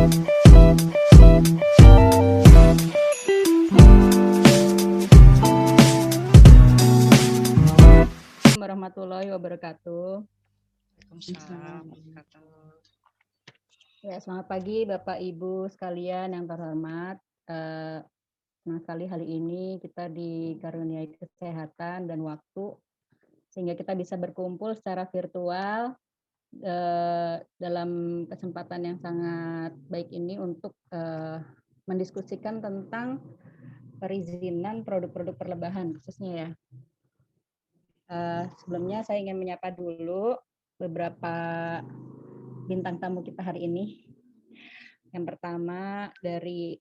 Warahmatullahi wabarakatuh. Waalaikumsalam warahmatullahi. Ya, selamat pagi Bapak Ibu sekalian yang terhormat. Senang sekali hari ini kita dikaruniai kesehatan dan waktu sehingga kita bisa berkumpul secara virtual dalam kesempatan yang sangat baik ini untuk mendiskusikan tentang perizinan produk-produk perlebahan khususnya ya. Sebelumnya saya ingin menyapa dulu beberapa bintang tamu kita hari ini. Yang pertama dari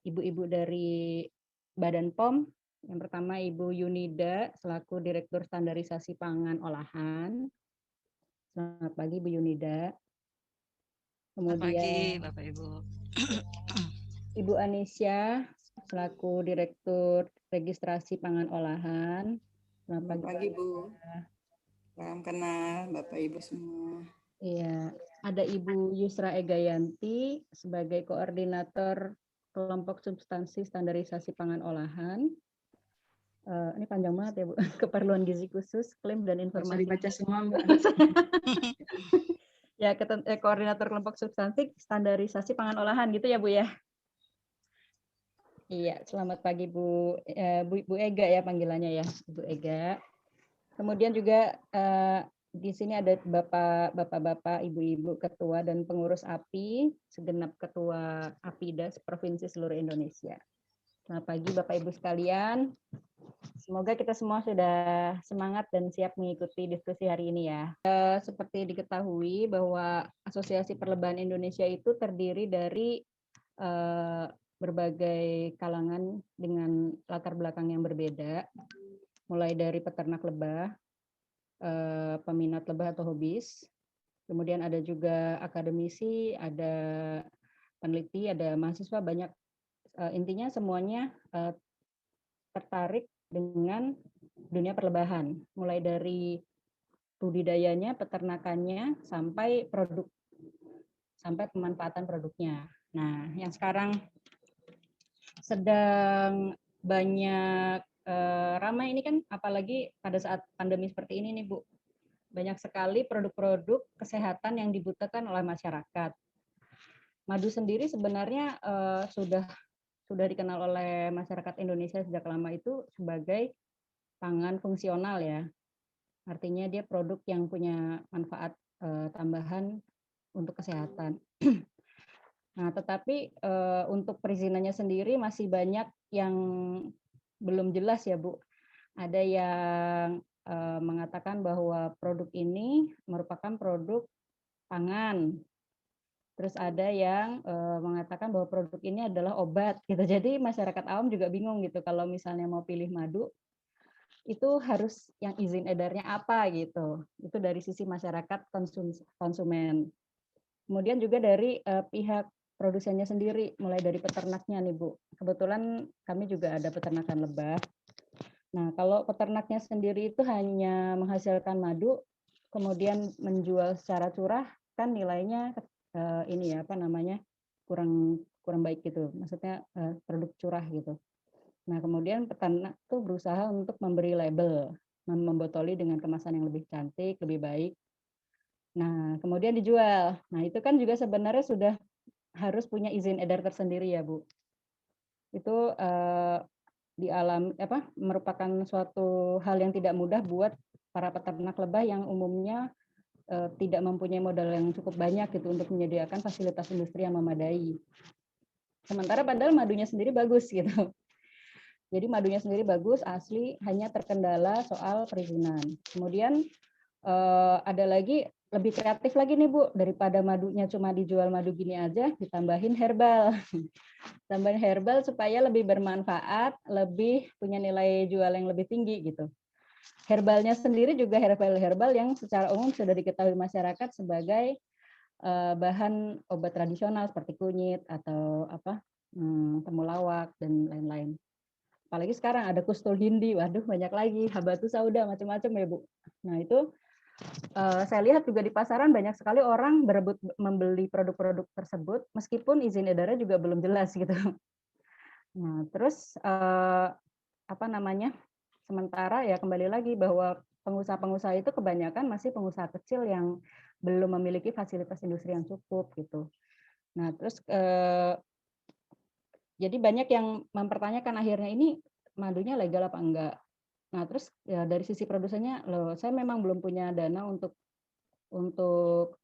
ibu-ibu dari Badan POM. Yang pertama Ibu Yunida selaku Direktur Standarisasi Pangan Olahan. Selamat pagi Bu Yunida. Selamat pagi Kemudian Bapak Ibu. Ibu Anisya selaku Direktur Registrasi Pangan Olahan. Selamat pagi Bu. Salam kenal Bapak Ibu semua. Iya, ada Ibu Yusra Egayanti sebagai Koordinator Kelompok Substansi Standarisasi Pangan Olahan. Ini panjang banget ya Bu, keperluan gizi khusus, klaim dan informasi. Bisa dibaca semua Mbak. Ya, Koordinator Kelompok Substansi Standarisasi Pangan Olahan gitu ya Bu ya. Iya, selamat pagi Bu Ega ya panggilannya ya, Bu Ega. Kemudian juga di sini ada bapak-bapak, ibu-ibu ketua dan pengurus API, segenap ketua APIDA Provinsi seluruh Indonesia. Selamat pagi Bapak Ibu sekalian. Semoga kita semua sudah semangat dan siap mengikuti diskusi hari ini ya. Seperti diketahui bahwa Asosiasi Perlebahan Indonesia itu terdiri dari berbagai kalangan dengan latar belakang yang berbeda, mulai dari peternak lebah, peminat lebah atau hobis, kemudian ada juga akademisi, ada peneliti, ada mahasiswa, banyak. Intinya semuanya tertarik dengan dunia perlebahan, mulai dari budidayanya, peternakannya, sampai produk, sampai pemanfaatan produknya. Nah, yang sekarang sedang banyak ramai ini kan, apalagi pada saat pandemi seperti ini nih Bu, banyak sekali produk-produk kesehatan yang dibutuhkan oleh masyarakat. Madu sendiri sebenarnya sudah dikenal oleh masyarakat Indonesia sejak lama itu sebagai pangan fungsional ya. Artinya dia produk yang punya manfaat tambahan untuk kesehatan. Nah, tetapi untuk perizinannya sendiri masih banyak yang belum jelas ya Bu. Ada yang mengatakan bahwa produk ini merupakan produk pangan. Terus ada yang mengatakan bahwa produk ini adalah obat gitu. Jadi masyarakat awam juga bingung gitu kalau misalnya mau pilih madu itu harus yang izin edarnya apa gitu. Itu dari sisi masyarakat konsumen. Kemudian juga dari pihak produsennya sendiri, mulai dari peternaknya nih Bu. Kebetulan kami juga ada peternakan lebah. Nah, kalau peternaknya sendiri itu hanya menghasilkan madu, kemudian menjual secara curah, kan nilainya ini ya apa namanya kurang baik gitu. Maksudnya produk curah gitu. Nah, kemudian peternak tuh berusaha untuk memberi label, membotoli dengan kemasan yang lebih cantik, lebih baik. Nah, kemudian dijual. Nah, itu kan juga sebenarnya sudah harus punya izin edar tersendiri ya, Bu. Itu merupakan suatu hal yang tidak mudah buat para peternak lebah yang umumnya tidak mempunyai modal yang cukup banyak gitu untuk menyediakan fasilitas industri yang memadai. Sementara padahal madunya sendiri bagus gitu. Jadi madunya sendiri bagus, asli, hanya terkendala soal perizinan. Kemudian ada lagi lebih kreatif lagi nih Bu, daripada madunya cuma dijual madu gini aja, ditambahin herbal. Tambahin herbal supaya lebih bermanfaat, lebih punya nilai jual yang lebih tinggi gitu. Herbalnya sendiri juga herbal yang secara umum sudah diketahui masyarakat sebagai bahan obat tradisional seperti kunyit atau temulawak dan lain-lain. Apalagi sekarang ada kustul hindi, waduh banyak lagi, habatus sauda, macam-macam ya Bu. Nah itu Saya lihat juga di pasaran banyak sekali orang berebut membeli produk-produk tersebut meskipun izin edarnya juga belum jelas gitu. Nah, terus apa namanya? Sementara ya kembali lagi bahwa pengusaha-pengusaha itu kebanyakan masih pengusaha kecil yang belum memiliki fasilitas industri yang cukup gitu. Nah, terus jadi banyak yang mempertanyakan akhirnya ini madunya legal apa enggak. Nah, terus ya dari sisi produsennya, loh saya memang belum punya dana untuk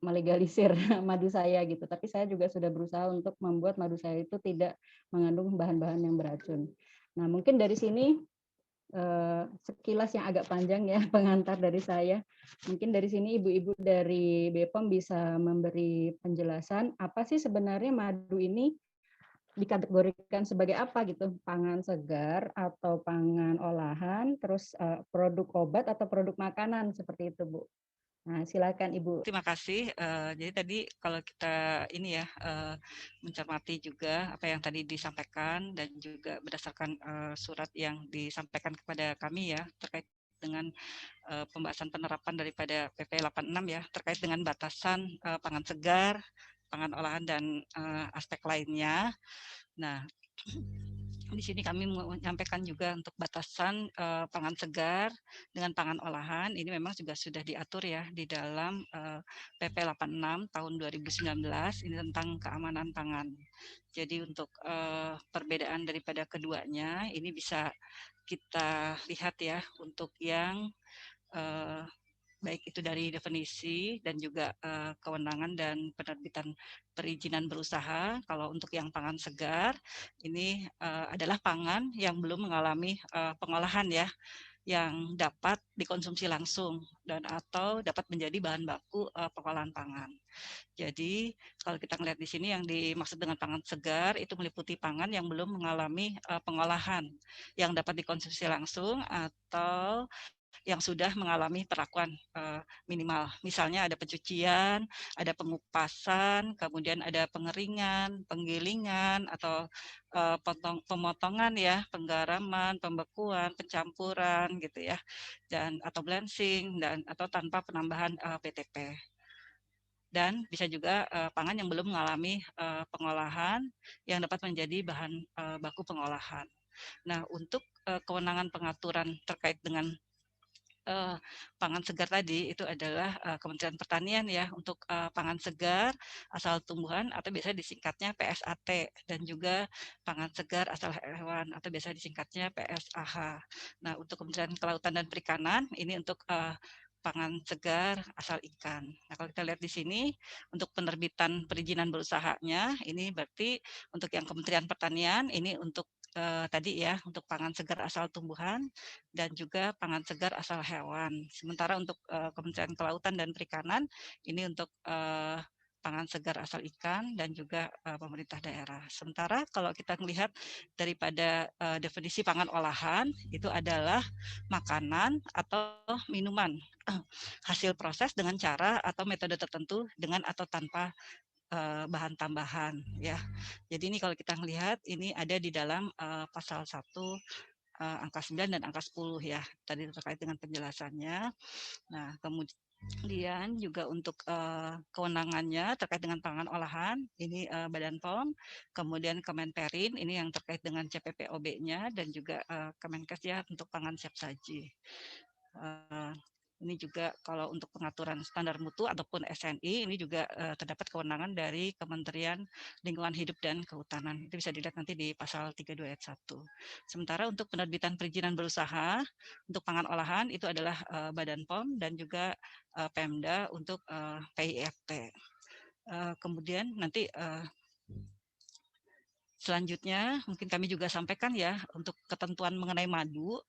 melegalisir madu saya gitu, tapi saya juga sudah berusaha untuk membuat madu saya itu tidak mengandung bahan-bahan yang beracun. Nah, mungkin dari sini sekilas yang agak panjang ya pengantar dari saya. Mungkin dari sini ibu-ibu dari BPOM bisa memberi penjelasan apa sih sebenarnya madu ini dikategorikan sebagai apa gitu, pangan segar atau pangan olahan, terus produk obat atau produk makanan seperti itu, Bu. Nah, silakan Ibu. Terima kasih. Jadi tadi kalau kita ini ya mencermati juga apa yang tadi disampaikan dan juga berdasarkan surat yang disampaikan kepada kami ya terkait dengan pembahasan penerapan daripada PP 86 ya terkait dengan batasan pangan segar, pangan olahan dan aspek lainnya. Nah, di sini kami menyampaikan juga untuk batasan pangan segar dengan pangan olahan ini memang juga sudah diatur ya di dalam PP 86 tahun 2019 ini tentang keamanan pangan. Jadi untuk perbedaan daripada keduanya ini bisa kita lihat ya untuk yang baik itu dari definisi dan juga kewenangan dan penerbitan perizinan berusaha. Kalau untuk yang pangan segar, ini adalah pangan yang belum mengalami pengolahan ya, yang dapat dikonsumsi langsung dan atau dapat menjadi bahan baku pengolahan pangan. Jadi kalau kita melihat di sini yang dimaksud dengan pangan segar itu meliputi pangan yang belum mengalami pengolahan yang dapat dikonsumsi langsung atau yang sudah mengalami perlakuan minimal. Misalnya ada pencucian, ada pengupasan, kemudian ada pengeringan, penggilingan, atau pemotongan ya, penggaraman, pembekuan, pencampuran gitu ya, dan atau balancing dan atau tanpa penambahan PTP. Dan bisa juga pangan yang belum mengalami pengolahan yang dapat menjadi bahan baku pengolahan. Nah, untuk kewenangan pengaturan terkait dengan pangan segar tadi itu adalah Kementerian Pertanian ya untuk pangan segar asal tumbuhan atau biasanya disingkatnya PSAT dan juga pangan segar asal hewan atau biasa disingkatnya PSAH. Nah, untuk Kementerian Kelautan dan Perikanan ini untuk pangan segar asal ikan. Nah, kalau kita lihat di sini untuk penerbitan perizinan berusahanya ini berarti untuk yang Kementerian Pertanian ini untuk tadi ya untuk pangan segar asal tumbuhan dan juga pangan segar asal hewan. Sementara untuk Kementerian Kelautan dan Perikanan ini untuk pangan segar asal ikan dan juga pemerintah daerah. Sementara kalau kita melihat daripada definisi pangan olahan itu adalah makanan atau minuman hasil proses dengan cara atau metode tertentu dengan atau tanpa bahan tambahan ya. Jadi ini kalau kita melihat ini ada di dalam pasal 1 angka 9 dan angka 10 ya. Tadi terkait dengan penjelasannya. Nah, kemudian juga untuk kewenangannya terkait dengan pangan olahan, ini Badan POM, kemudian Kemenperin, ini yang terkait dengan CPPOB-nya, dan juga Kemenkes ya untuk pangan siap saji. Ini juga kalau untuk pengaturan standar mutu ataupun SNI, ini juga terdapat kewenangan dari Kementerian Lingkungan Hidup dan Kehutanan. Itu bisa dilihat nanti di pasal 32 ayat 1. Sementara untuk penerbitan perizinan berusaha, untuk pangan olahan itu adalah Badan POM dan juga Pemda untuk PIFT. Kemudian nanti selanjutnya mungkin kami juga sampaikan ya untuk ketentuan mengenai madu.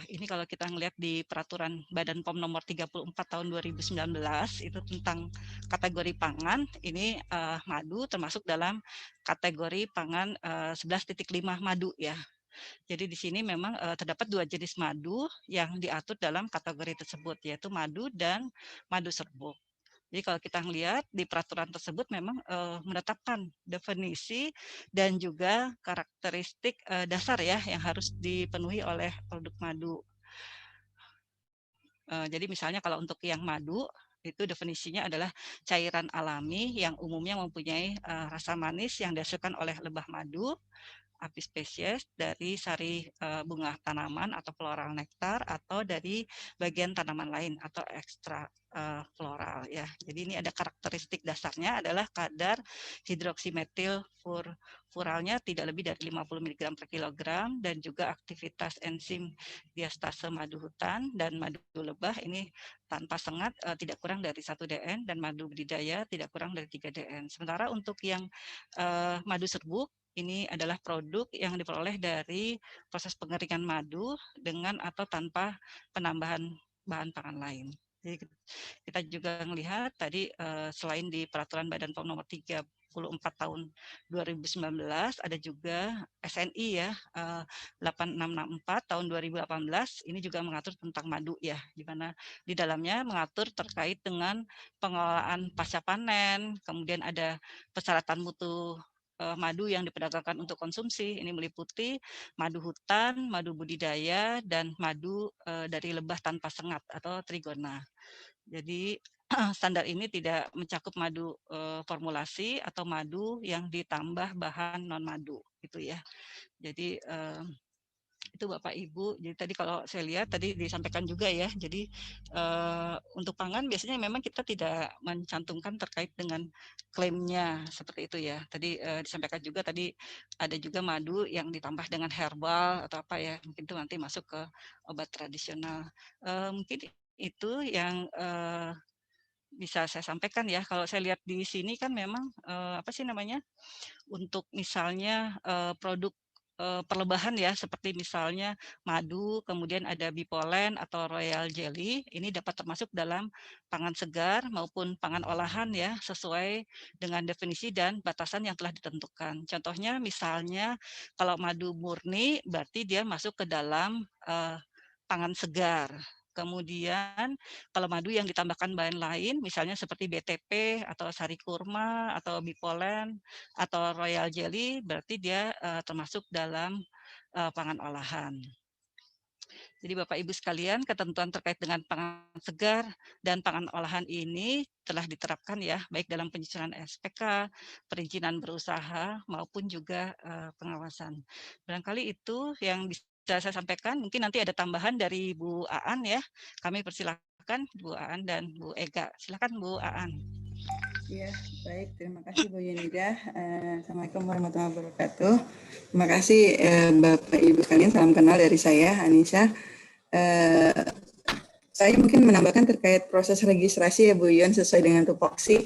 Ini kalau kita ngelihat di peraturan Badan POM nomor 34 tahun 2019 itu tentang kategori pangan, ini madu termasuk dalam kategori pangan 11.5 madu ya. Jadi di sini memang terdapat 2 jenis madu yang diatur dalam kategori tersebut yaitu madu dan madu serbuk. Jadi kalau kita melihat di peraturan tersebut memang menetapkan definisi dan juga karakteristik dasar ya yang harus dipenuhi oleh produk madu. Jadi misalnya kalau untuk yang madu, itu definisinya adalah cairan alami yang umumnya mempunyai rasa manis yang dihasilkan oleh lebah madu, api spesies dari sari bunga tanaman atau floral nektar atau dari bagian tanaman lain atau ekstra floral ya. Jadi ini ada karakteristik dasarnya adalah kadar hidroksimetil furalnya tidak lebih dari 50 mg per kilogram dan juga aktivitas enzim diastase madu hutan dan madu lebah ini tanpa sengat tidak kurang dari 1 DN dan madu budidaya tidak kurang dari 3 DN. Sementara untuk yang madu serbuk ini adalah produk yang diperoleh dari proses pengeringan madu dengan atau tanpa penambahan bahan pangan lain. Jadi kita juga melihat tadi selain di Peraturan Badan POM nomor 34 tahun 2019 ada juga SNI ya 8664 tahun 2018 ini juga mengatur tentang madu ya, di mana di dalamnya mengatur terkait dengan pengelolaan pasca panen, kemudian ada persyaratan mutu madu yang diperdagangkan untuk konsumsi. Ini meliputi madu hutan, madu budidaya, dan madu dari lebah tanpa sengat atau trigona. Jadi standar ini tidak mencakup madu formulasi atau madu yang ditambah bahan non madu, gitu ya. Jadi itu Bapak Ibu. Jadi tadi kalau saya lihat tadi disampaikan juga ya. Jadi untuk pangan biasanya memang kita tidak mencantumkan terkait dengan klaimnya seperti itu ya. Tadi disampaikan juga tadi ada juga madu yang ditambah dengan herbal atau apa ya. Mungkin itu nanti masuk ke obat tradisional. Mungkin itu yang bisa saya sampaikan ya. Kalau saya lihat di sini kan memang apa sih namanya untuk misalnya produk perlebahan ya seperti misalnya madu, kemudian ada bipolen atau royal jelly, ini dapat termasuk dalam pangan segar maupun pangan olahan ya sesuai dengan definisi dan batasan yang telah ditentukan. Contohnya misalnya kalau madu murni berarti dia masuk ke dalam pangan segar. Kemudian kalau madu yang ditambahkan bahan lain misalnya seperti BTP atau sari kurma atau bipolen atau royal jelly berarti dia termasuk dalam pangan olahan. Jadi Bapak Ibu sekalian, ketentuan terkait dengan pangan segar dan pangan olahan ini telah diterapkan ya, baik dalam penyusunan SPK, perizinan berusaha maupun juga pengawasan. Barangkali itu yang bisa saya sampaikan. Mungkin nanti ada tambahan dari Bu Aan ya. Kami persilakan Bu Aan dan Bu Ega. Silakan Bu Aan. Ya, baik. Terima kasih Bu Yunida. Assalamualaikum warahmatullahi wabarakatuh. Terima kasih Bapak Ibu sekalian. Salam kenal dari saya, Anissa. Saya mungkin menambahkan terkait proses registrasi ya Bu Yun sesuai dengan tupoksi.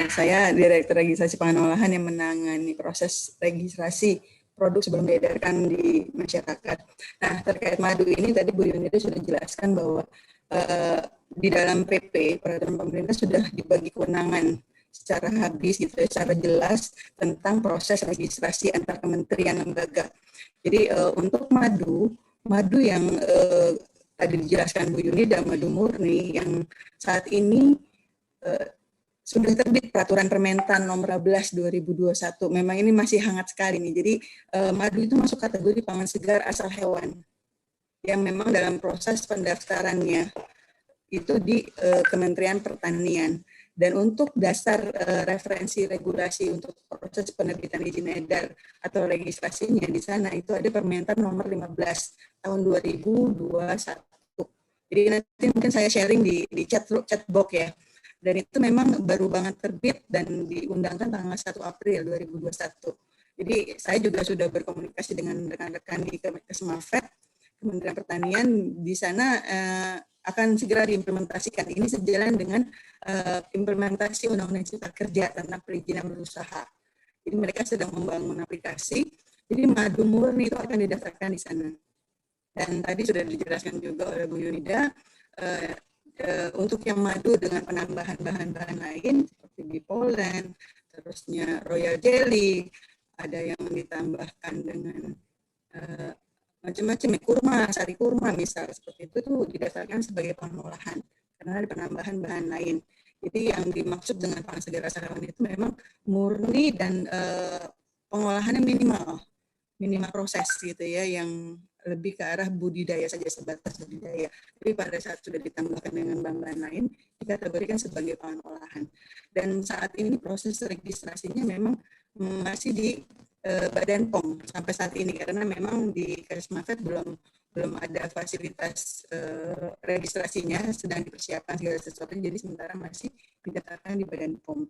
Saya Direktur Registrasi Pangan Olahan yang menangani proses registrasi produk sebelum diedarkan di masyarakat. Nah, terkait madu ini tadi Bu Yun itu sudah jelaskan bahwa di dalam PP peraturan pemerintah sudah dibagi kewenangan secara habis gitu ya, secara jelas tentang proses registrasi antar kementerian lembaga. Jadi untuk madu yang tadi dijelaskan Bu Yunida, madu murni yang saat ini sudah terbit peraturan Permentan nomor 12 2021. Memang ini masih hangat sekali nih. Jadi madu itu masuk kategori pangan segar asal hewan yang memang dalam proses pendaftarannya itu di Kementerian Pertanian. Dan untuk dasar referensi regulasi untuk proses penerbitan izin edar atau registrasinya di sana itu ada Permentan nomor 15 tahun 2021. Jadi nanti mungkin saya sharing di chat box ya. Dan itu memang baru banget terbit dan diundangkan tanggal 1 April 2021. Jadi saya juga sudah berkomunikasi dengan rekan-rekan di Kesmafet, Kementerian Pertanian, di sana akan segera diimplementasikan. Ini sejalan dengan implementasi Undang-Undang Cipta Kerja tentang perizinan berusaha. Jadi mereka sedang membangun aplikasi. Jadi madu murni itu akan didaftarkan di sana. Dan tadi sudah dijelaskan juga oleh Bu Yunida, untuk yang madu dengan penambahan bahan-bahan lain seperti bipolen, terusnya royal jelly, ada yang ditambahkan dengan macam-macam kurma, sari kurma misal seperti itu tuh didasarkan sebagai pangan olahan karena ada penambahan bahan lain. Jadi yang dimaksud dengan pangan segar asal hewan itu memang murni dan pengolahannya minimal proses gitu ya yang lebih ke arah budidaya saja, sebatas budidaya. Tapi pada saat sudah ditambahkan dengan bahan-bahan lain, dikategorikan sebagai pangan olahan. Dan saat ini proses registrasinya memang masih di Badan POM sampai saat ini, karena memang di Kerismafet belum ada fasilitas registrasinya, sedang dipersiapkan segala sesuatu, jadi sementara masih didaftarkan di Badan POM.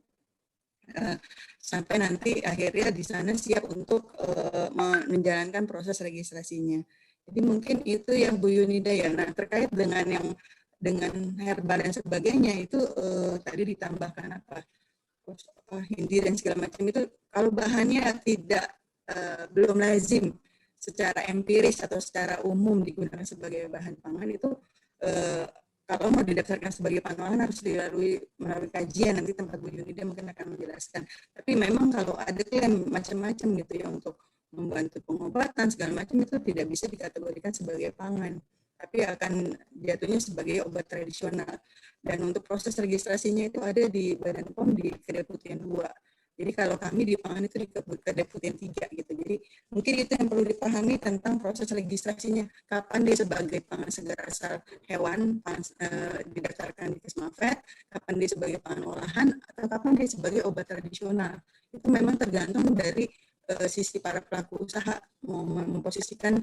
Sampai nanti akhirnya di sana siap untuk menjalankan proses registrasinya. Jadi mungkin itu yang Bu Yunida ya. Nah, terkait dengan herbal dan sebagainya itu tadi ditambahkan hindi dan segala macam itu, kalau bahannya belum lazim secara empiris atau secara umum digunakan sebagai bahan pangan, itu kalau mau didaftarkan sebagai pangan harus melalui kajian. Nanti tempat Bu Yunida mungkin akan menjelaskan. Tapi memang kalau ada klaim macam-macam gitu ya untuk membantu pengobatan segala macam, itu tidak bisa dikategorikan sebagai pangan, tapi akan jatuhnya sebagai obat tradisional. Dan untuk proses registrasinya itu ada di Badan POM di Kedeputian 2. Jadi kalau kami di pangan itu di Kedeputian 3 gitu. Jadi mungkin itu yang perlu dipahami tentang proses registrasinya. Kapan dia sebagai pangan segar asal hewan didaftarkan di Kesmafet, kapan dia sebagai pangan olahan, atau kapan dia sebagai obat tradisional. Itu memang tergantung dari sisi para pelaku usaha mau memposisikan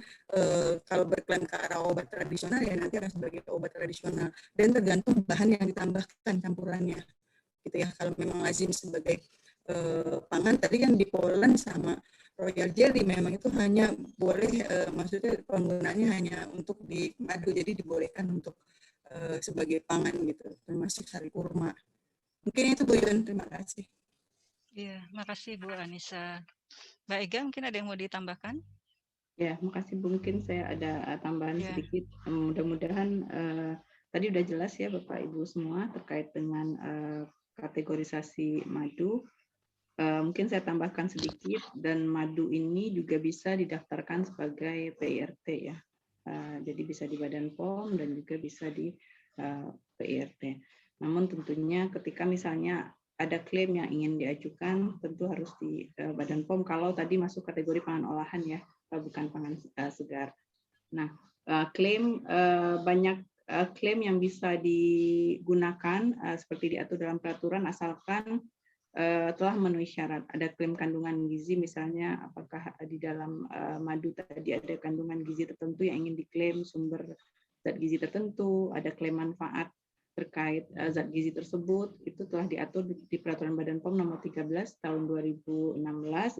kalau berklaim ke arah obat tradisional ya nanti akan sebagai obat tradisional, dan tergantung bahan yang ditambahkan campurannya gitu ya. Kalau memang lazim sebagai pangan, tadi kan di Poland sama Royal Jelly memang itu hanya boleh maksudnya penggunaannya hanya untuk di madu, jadi dibolehkan untuk sebagai pangan gitu, termasuk sari kurma. Mungkin itu Bu Yun, terima kasih. Iya, makasih Bu Anissa. Mbak Ega, mungkin ada yang mau ditambahkan? Ya, makasih Bu. Mungkin saya ada tambahan sedikit. Mudah-mudahan tadi udah jelas ya Bapak Ibu semua terkait dengan kategorisasi madu. Mungkin saya tambahkan sedikit, dan madu ini juga bisa didaftarkan sebagai PIRT ya. Jadi bisa di Badan POM dan juga bisa di PIRT. Namun tentunya ketika misalnya ada klaim yang ingin diajukan, tentu harus di Badan POM kalau tadi masuk kategori pangan olahan ya, bukan pangan segar. Nah, banyak klaim yang bisa digunakan seperti diatur dalam peraturan asalkan telah memenuhi syarat. Ada klaim kandungan gizi misalnya, apakah di dalam madu tadi ada kandungan gizi tertentu yang ingin diklaim, sumber zat gizi tertentu, ada klaim manfaat terkait zat gizi tersebut, itu telah diatur di Peraturan Badan POM nomor 13 tahun 2016,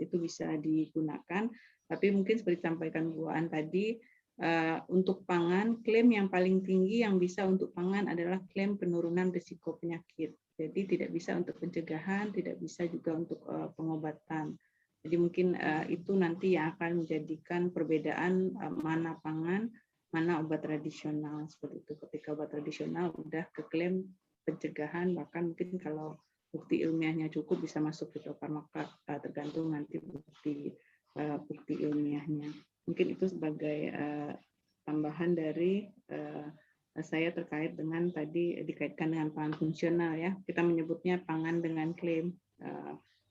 itu bisa digunakan. Tapi mungkin seperti disampaikan Bu An tadi, untuk pangan, klaim yang paling tinggi yang bisa untuk pangan adalah klaim penurunan risiko penyakit. Jadi tidak bisa untuk pencegahan, tidak bisa juga untuk pengobatan. Jadi mungkin itu nanti yang akan menjadikan perbedaan mana pangan, mana obat tradisional, seperti itu. Ketika obat tradisional udah keklaim pencegahan, bahkan mungkin kalau bukti ilmiahnya cukup bisa masuk fitofarmaka, tergantung nanti bukti ilmiahnya. Mungkin itu sebagai tambahan dari saya terkait dengan tadi dikaitkan dengan pangan fungsional ya. Kita menyebutnya pangan dengan klaim.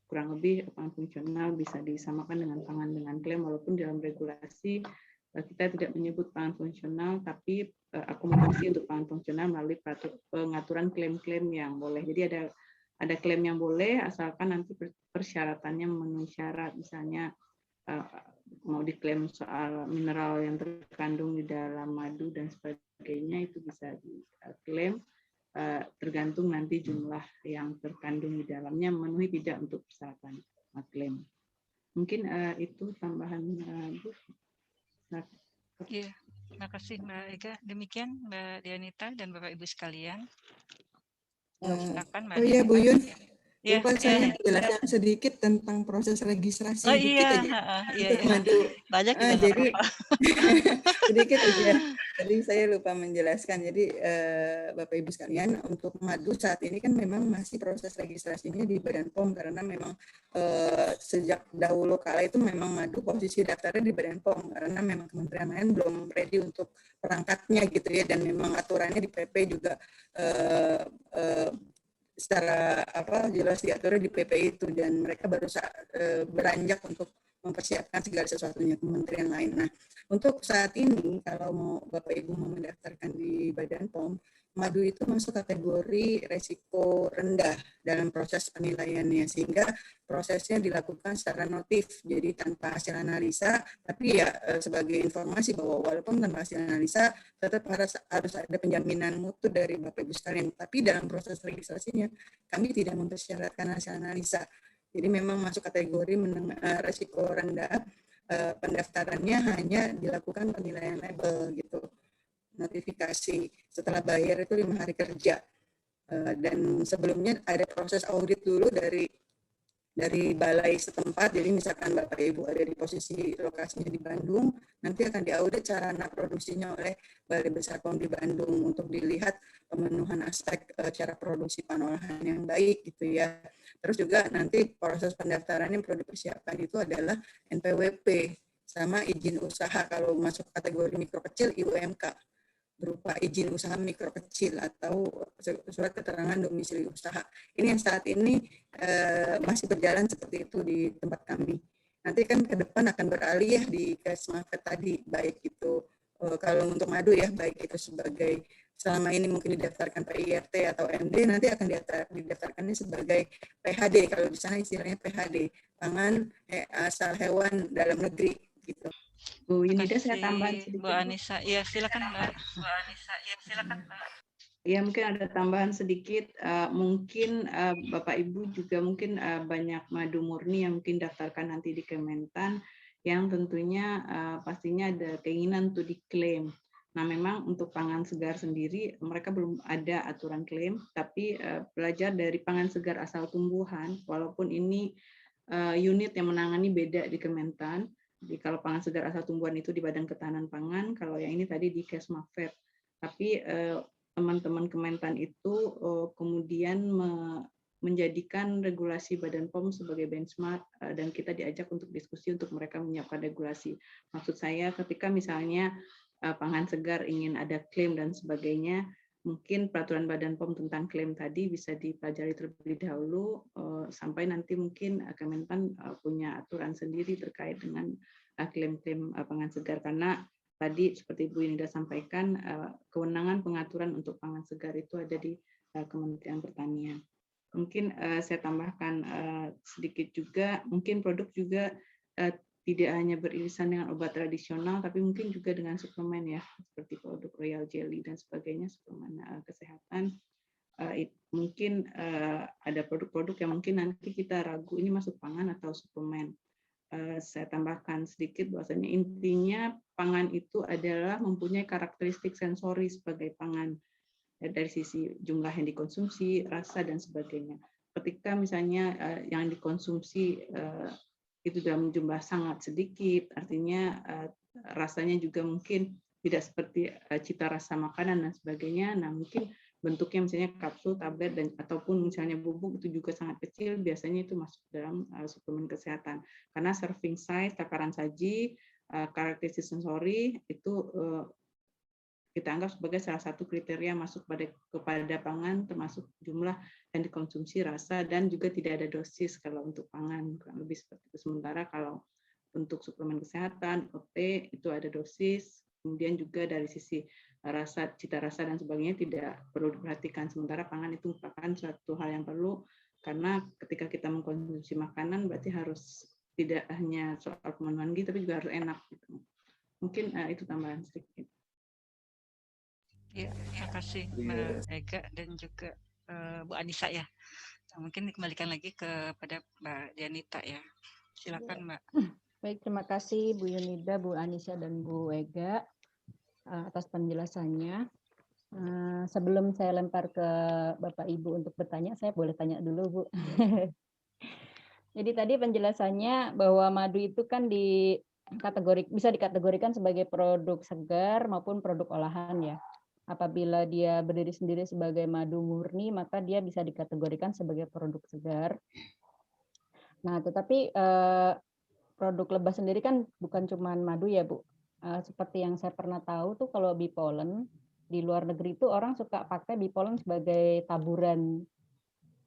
Kurang lebih pangan fungsional bisa disamakan dengan pangan dengan klaim, walaupun dalam regulasi kita tidak menyebut pangan fungsional, tapi akomodasi untuk pangan fungsional melalui pengaturan klaim-klaim yang boleh. Jadi ada klaim yang boleh asalkan nanti persyaratannya memenuhi syarat, misalnya mau diklaim soal mineral yang terkandung di dalam madu dan sebagainya, itu bisa diklaim tergantung nanti jumlah yang terkandung di dalamnya memenuhi tidak untuk persyaratan klaim. Mungkin itu tambahan Bu. Iya, terima kasih Mbak Ega. Demikian Mbak Dianita dan Bapak Ibu sekalian. Silakan Mbak Oh iya Bu Yun, ya, lupa saya jelaskan sedikit tentang proses registrasi. Oh dikit iya, aja. Madu. Banyak juga jadi sedikit aja. Tadi saya lupa menjelaskan. Jadi Bapak Ibu sekalian, untuk madu saat ini kan memang masih proses registrasinya di Badan POM, karena memang sejak dahulu kala itu memang madu posisi daftarnya di Badan POM, karena memang kementerian lain belum ready untuk perangkatnya gitu ya, dan memang aturannya di PP juga secara jelas diaturnya di PP itu, dan mereka baru beranjak untuk mempersiapkan segala sesuatunya kementerian lain. Nah, untuk saat ini kalau mau Bapak Ibu mau mendaftarkan di Badan POM, madu itu masuk kategori resiko rendah dalam proses penilaiannya, sehingga prosesnya dilakukan secara notif, jadi tanpa hasil analisa. Tapi ya sebagai informasi bahwa walaupun tanpa hasil analisa tetap harus ada penjaminan mutu dari Bapak Ibu sekalian. Tapi dalam proses registrasinya kami tidak mempersyaratkan hasil analisa. Jadi memang masuk kategori resiko rendah. Pendaftarannya hanya dilakukan penilaian label gitu, notifikasi setelah bayar itu 5 hari kerja. Dan sebelumnya ada proses audit dulu dari balai setempat. Jadi misalkan Bapak Ibu ada di posisi lokasinya di Bandung, nanti akan diaudit sarana produksinya oleh Balai Besar POM di Bandung untuk dilihat pemenuhan aspek cara produksi pengolahan yang baik gitu ya. Terus juga nanti proses pendaftaran yang perlu dipersiapkan itu adalah NPWP sama izin usaha. Kalau masuk kategori mikro kecil, IUMK berupa izin usaha mikro kecil atau surat keterangan domisili usaha. Ini yang saat ini masih berjalan seperti itu di tempat kami. Nanti kan ke depan akan beralih ya di Kesmafet tadi, baik itu kalau untuk madu ya, baik itu sebagai selama ini mungkin didaftarkan PIRT atau MD, nanti akan didaftarkannya sebagai PHD, kalau di sana istilahnya PHD, pangan asal hewan dalam negeri gitu. Bu Yunida, saya tambahan sedikit. Bu Anissa, ya silakan Mbak. Bu Anissa, ya silakan Mbak. Ya, mungkin ada tambahan sedikit. Mungkin Bapak Ibu juga mungkin banyak madu murni yang mungkin daftarkan nanti di Kementan, yang tentunya pastinya ada keinginan untuk diklaim. Nah, memang untuk pangan segar sendiri mereka belum ada aturan klaim, tapi belajar dari pangan segar asal tumbuhan, walaupun ini unit yang menangani beda di Kementan. Jadi kalau pangan segar asal tumbuhan itu di Badan Ketahanan Pangan, kalau yang ini tadi di Kesmafet. Tapi teman-teman Kementan itu kemudian menjadikan regulasi Badan POM sebagai benchmark, dan kita diajak untuk diskusi untuk mereka menyiapkan regulasi. Maksud saya ketika misalnya pangan segar ingin ada klaim dan sebagainya, mungkin peraturan Badan POM tentang klaim tadi bisa dipelajari terlebih dahulu sampai nanti mungkin Kementan punya aturan sendiri terkait dengan klaim-klaim pangan segar, karena tadi seperti Bu Yunida sampaikan kewenangan pengaturan untuk pangan segar itu ada di Kementerian Pertanian. Mungkin saya tambahkan sedikit juga, mungkin produk juga tidak hanya beririsan dengan obat tradisional, tapi mungkin juga dengan suplemen ya, seperti produk Royal Jelly dan sebagainya, suplemen kesehatan. Mungkin ada produk-produk yang mungkin nanti kita ragu ini masuk pangan atau suplemen. Saya tambahkan sedikit bahwasanya intinya pangan itu adalah mempunyai karakteristik sensori sebagai pangan, dari sisi jumlah yang dikonsumsi, rasa dan sebagainya. Ketika misalnya yang dikonsumsi itu dalam jumlah sangat sedikit, artinya rasanya juga mungkin tidak seperti cita rasa makanan dan sebagainya. Nah, mungkin bentuknya misalnya kapsul, tablet, dan ataupun misalnya bubuk itu juga sangat kecil, biasanya itu masuk dalam suplemen kesehatan. Karena serving size, takaran saji, karakteristik sensori itu kita anggap sebagai salah satu kriteria masuk kepada pangan, termasuk jumlah yang dikonsumsi, rasa, dan juga tidak ada dosis kalau untuk pangan, kurang lebih seperti itu. Sementara kalau untuk suplemen kesehatan, OT, itu ada dosis, kemudian juga dari sisi rasa, cita rasa, dan sebagainya tidak perlu diperhatikan. Sementara pangan itu merupakan suatu hal yang perlu, karena ketika kita mengkonsumsi makanan, berarti harus tidak hanya soal pemenuhan gizi, tapi juga harus enak. Gitu. Mungkin itu tambahan sedikit. Ya, terima kasih Mbak Ega dan juga Bu Anissa ya. Mungkin dikembalikan lagi kepada Mbak Dianita ya. Silakan Mbak. Baik, terima kasih Bu Yunida, Bu Anissa, dan Bu Ega atas penjelasannya. Sebelum saya lempar ke Bapak Ibu untuk bertanya, saya boleh tanya dulu Bu. Jadi tadi penjelasannya bahwa madu itu kan bisa dikategorikan sebagai produk segar maupun produk olahan ya. Apabila dia berdiri sendiri sebagai madu murni, maka dia bisa dikategorikan sebagai produk segar. Nah, tetapi produk lebah sendiri kan bukan cuma madu ya, Bu. Seperti yang saya pernah tahu tuh kalau bee pollen, di luar negeri itu orang suka pakai bee pollen sebagai taburan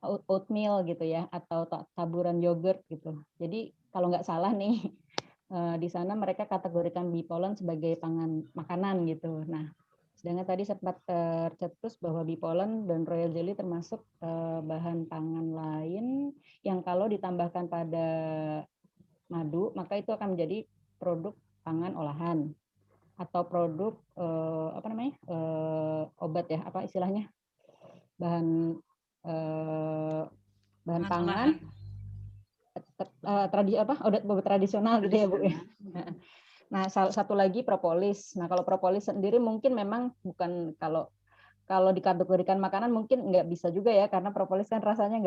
oatmeal gitu ya, atau taburan yogurt gitu. Jadi kalau nggak salah nih, di sana mereka kategorikan bee pollen sebagai makanan gitu. Nah, sedangkan tadi sempat tercetus bahwa bee pollen dan royal jelly termasuk bahan pangan lain yang kalau ditambahkan pada madu, maka itu akan menjadi produk pangan olahan atau produk obat ya, apa istilahnya, bahan bahan pangan obat tradisional gitu ya Bu ya. Nah, satu lagi propolis. Nah, kalau propolis sendiri mungkin memang bukan, kalau dikategorikan makanan mungkin nggak bisa juga ya, karena propolis kan rasanya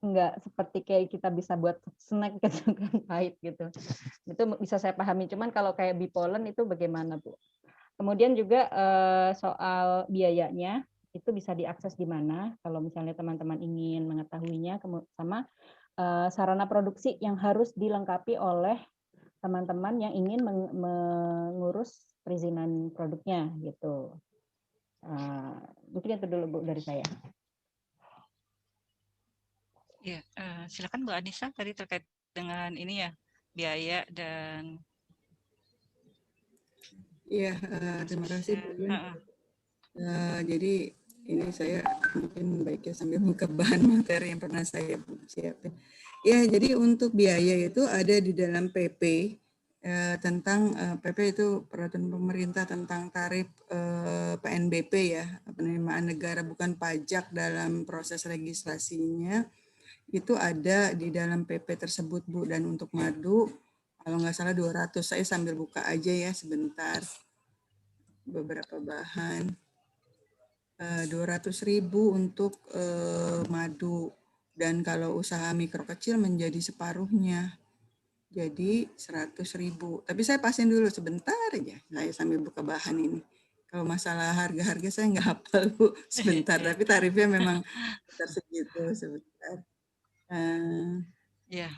nggak seperti kayak kita bisa buat snack gitu kan, pahit gitu. Itu bisa saya pahami. Cuman kalau kayak bee pollen itu bagaimana Bu? Kemudian juga soal biayanya itu bisa diakses di mana kalau misalnya teman-teman ingin mengetahuinya, sama sarana produksi yang harus dilengkapi oleh teman-teman yang ingin mengurus perizinan produknya gitu. Mungkin itu dulu Bu dari saya. Ya, silakan Bu Anissa tadi terkait dengan ini ya, biaya dan Iya, terima kasih Bu Yun. Jadi ini saya mungkin baiknya sambil buka bahan materi yang pernah saya siapin. Ya, jadi untuk biaya itu ada di dalam PP tentang PP itu peraturan pemerintah tentang tarif PNBP ya, penerimaan negara bukan pajak dalam proses registrasinya. Itu ada di dalam PP tersebut Bu, dan untuk madu kalau nggak salah 200, saya sambil buka aja ya sebentar beberapa bahan. 200.000 untuk madu, dan kalau usaha mikro kecil menjadi separuhnya, jadi 100.000. Tapi saya pasin dulu sebentar aja, saya sambil buka bahan ini. Kalau masalah harga-harga saya nggak hafal Bu, sebentar. Tapi tarifnya memang segitu sebentar.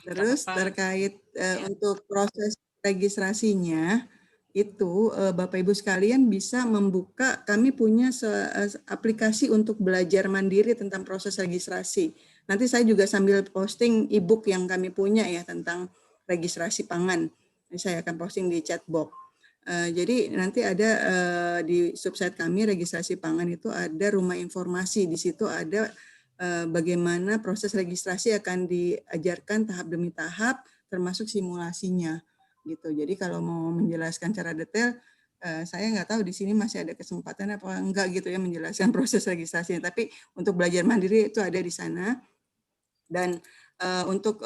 Terus terkait untuk proses registrasinya itu Bapak Ibu sekalian bisa membuka, kami punya aplikasi untuk belajar mandiri tentang proses registrasi. Nanti saya juga sambil posting e-book yang kami punya ya tentang registrasi pangan. Ini saya akan posting di chat box. Jadi nanti ada di subsite kami registrasi pangan itu ada rumah informasi. Di situ ada bagaimana proses registrasi akan diajarkan tahap demi tahap, termasuk simulasinya. Gitu. Jadi kalau mau menjelaskan secara detail, saya nggak tahu di sini masih ada kesempatan apa enggak gitu ya menjelaskan proses registrasinya. Tapi untuk belajar mandiri itu ada di sana. Dan untuk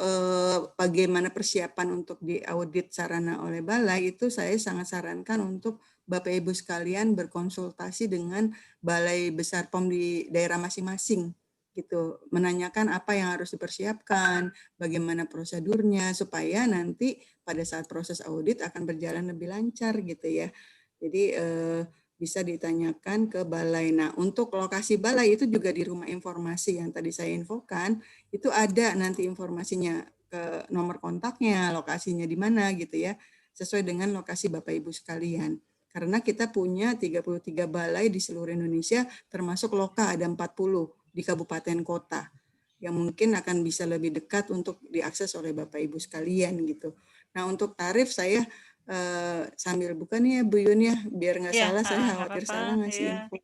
bagaimana persiapan untuk diaudit sarana oleh balai itu saya sangat sarankan untuk Bapak Ibu sekalian berkonsultasi dengan balai besar POM di daerah masing-masing gitu, menanyakan apa yang harus dipersiapkan, bagaimana prosedurnya supaya nanti pada saat proses audit akan berjalan lebih lancar gitu ya. Jadi bisa ditanyakan ke balai. Nah, untuk lokasi balai itu juga di rumah informasi yang tadi saya infokan, itu ada nanti informasinya ke nomor kontaknya, lokasinya di mana gitu ya, sesuai dengan lokasi Bapak Ibu sekalian. Karena kita punya 33 balai di seluruh Indonesia, termasuk loka ada 40 di kabupaten kota, yang mungkin akan bisa lebih dekat untuk diakses oleh Bapak Ibu sekalian gitu. Nah, untuk tarif saya sambil buka nih ya Bu Yun ya, biar nggak salah, saya khawatir salah ngasih info.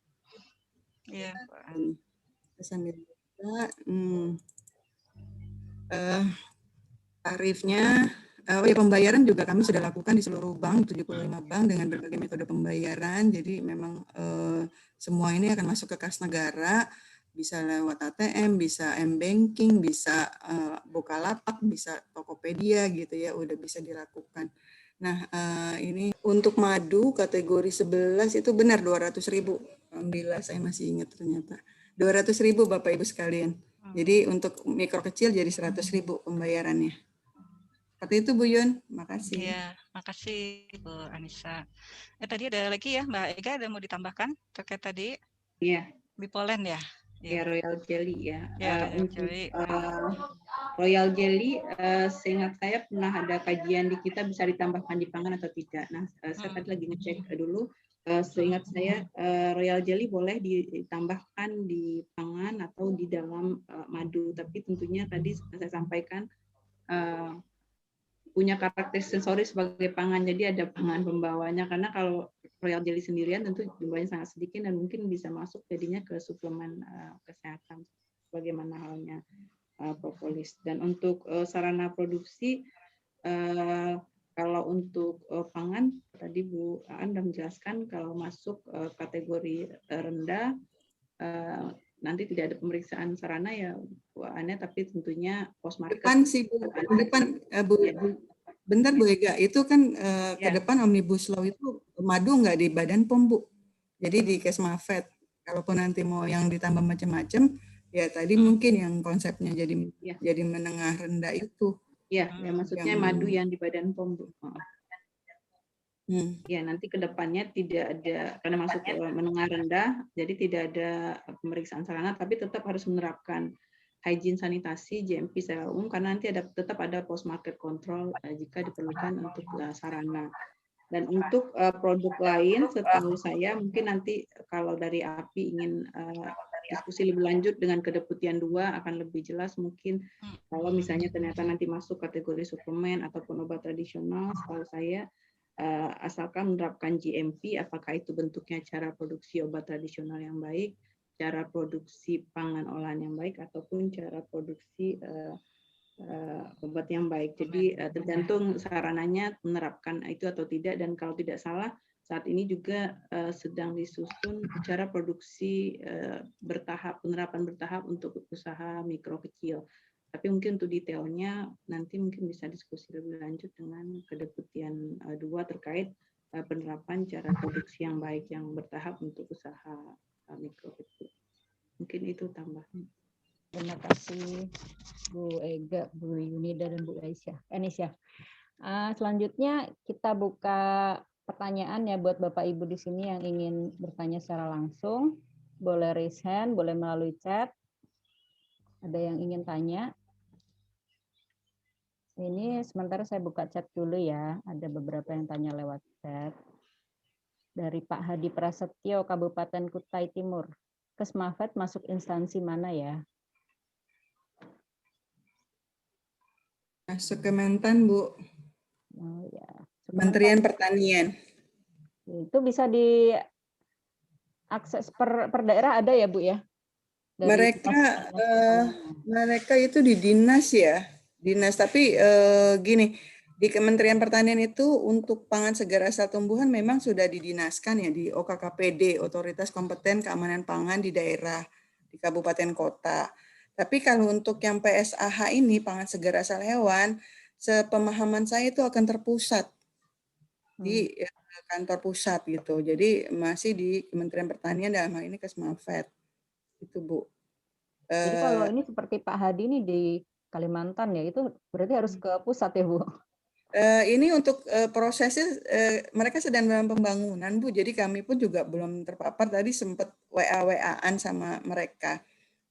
Iya. Sambil buka, tarifnya, pembayaran juga kami sudah lakukan di seluruh bank, 75 bank dengan berbagai metode pembayaran. Jadi memang semua ini akan masuk ke kas negara, bisa lewat ATM, bisa M-Banking, bisa Bukalapak, bisa Tokopedia gitu ya, udah bisa dilakukan. Nah, ini untuk madu kategori 11 itu benar 200.000. Alhamdulillah saya masih ingat ternyata. 200.000 Bapak Ibu sekalian. Jadi untuk mikro kecil jadi 100.000 pembayarannya. Seperti itu Bu Yun, makasih. Iya, makasih Bu Anissa. Tadi ada lagi ya Mbak Ega, ada mau ditambahkan terkait tadi? Iya. Bee pollen ya? Ya, royal jelly ya. Royal jelly. Royal jelly, seingat saya pernah ada kajian di kita bisa ditambahkan di pangan atau tidak. Nah, saya tadi lagi ngecek dulu Seingat saya royal jelly boleh ditambahkan di pangan atau di dalam madu, tapi tentunya tadi saya sampaikan punya karakter sensoris sebagai pangan, jadi ada pangan pembawanya, karena kalau royal jelly sendirian tentu jumlahnya sangat sedikit dan mungkin bisa masuk jadinya ke suplemen kesehatan bagaimana halnya propolis. Dan untuk sarana produksi, kalau untuk pangan tadi Bu Aan sudah menjelaskan kalau masuk kategori rendah nanti tidak ada pemeriksaan sarana ya Bu Aan, tapi tentunya post market. Depan sih Bu, depan Bu, bentar Bu Ega, itu kan ke depan Omnibus Law itu madu nggak di Badan POM Bu, jadi di Kesmafet. Kalaupun nanti mau yang ditambah macam-macam, ya tadi mungkin yang konsepnya jadi menengah rendah itu. Ya, maksudnya madu yang di Badan POM Bu. Ya, nanti ke depannya tidak ada, karena masuk ke menengah rendah, jadi tidak ada pemeriksaan sarana, tapi tetap harus menerapkan hygiene sanitasi GMP secara umum, karena nanti tetap ada post market control jika diperlukan untuk sarana. Dan untuk produk lain, setahu saya mungkin nanti kalau dari API ingin diskusi lebih lanjut dengan Kedeputian 2 akan lebih jelas mungkin kalau misalnya ternyata nanti masuk kategori suplemen ataupun obat tradisional, setahu saya asalkan menerapkan GMP, apakah itu bentuknya cara produksi obat tradisional yang baik, cara produksi pangan olahan yang baik, ataupun cara produksi obat yang baik. Jadi tergantung sarananya menerapkan itu atau tidak, dan kalau tidak salah saat ini juga sedang disusun cara produksi bertahap, penerapan bertahap untuk usaha mikro kecil. Tapi mungkin untuk detailnya nanti mungkin bisa diskusi lebih lanjut dengan Kedeputian 2 terkait penerapan cara produksi yang baik yang bertahap untuk usaha mikro kecil. Mungkin itu tambahan. Terima kasih Bu Ega, Bu Yunida, dan Bu Anisya. Selanjutnya kita buka pertanyaan ya buat Bapak Ibu di sini yang ingin bertanya secara langsung. Boleh raise hand, boleh melalui chat. Ada yang ingin tanya? Ini sementara saya buka chat dulu ya. Ada beberapa yang tanya lewat chat. Dari Pak Hadi Prasetyo, Kabupaten Kutai Timur. Kesmafet masuk instansi mana ya? Masuk Kementan Bu. Oh, ya. Kementerian Pertanian. Itu bisa diakses per daerah ada ya Bu ya? Mereka itu di dinas ya, dinas. Tapi gini, di Kementerian Pertanian itu untuk pangan segar asal tumbuhan memang sudah didinaskan ya di OKKPD, Otoritas Kompeten Keamanan Pangan di daerah, di kabupaten kota. Tapi kalau untuk yang PSAH ini, pangan segar asal hewan, sepemahaman saya itu akan terpusat di kantor pusat gitu. Jadi masih di Kementerian Pertanian, dalam hal ini Kesmafet. Itu Bu. Jadi kalau ini seperti Pak Hadi ini di Kalimantan ya, itu berarti harus ke pusat ya Bu? Ini untuk prosesnya mereka sedang dalam pembangunan Bu, jadi kami pun juga belum terpapar. Tadi sempat WA-WA-an sama mereka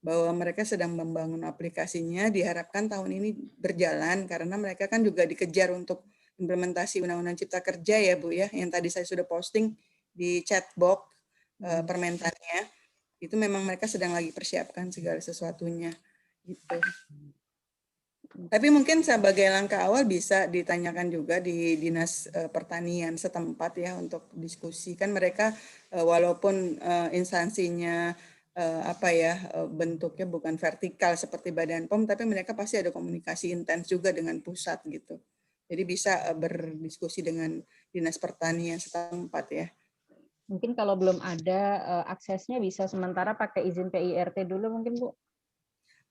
bahwa mereka sedang membangun aplikasinya, diharapkan tahun ini berjalan karena mereka kan juga dikejar untuk implementasi Undang-Undang Cipta Kerja ya Bu ya, yang tadi saya sudah posting di chatbox permentannya. Itu memang mereka sedang lagi persiapkan segala sesuatunya gitu. Tapi mungkin sebagai langkah awal bisa ditanyakan juga di Dinas Pertanian setempat ya untuk diskusi. Kan mereka walaupun instansinya bentuknya bukan vertikal seperti Badan POM, tapi mereka pasti ada komunikasi intens juga dengan pusat gitu. Jadi bisa berdiskusi dengan Dinas Pertanian setempat ya. Mungkin kalau belum ada aksesnya bisa sementara pakai izin PIRT dulu mungkin Bu?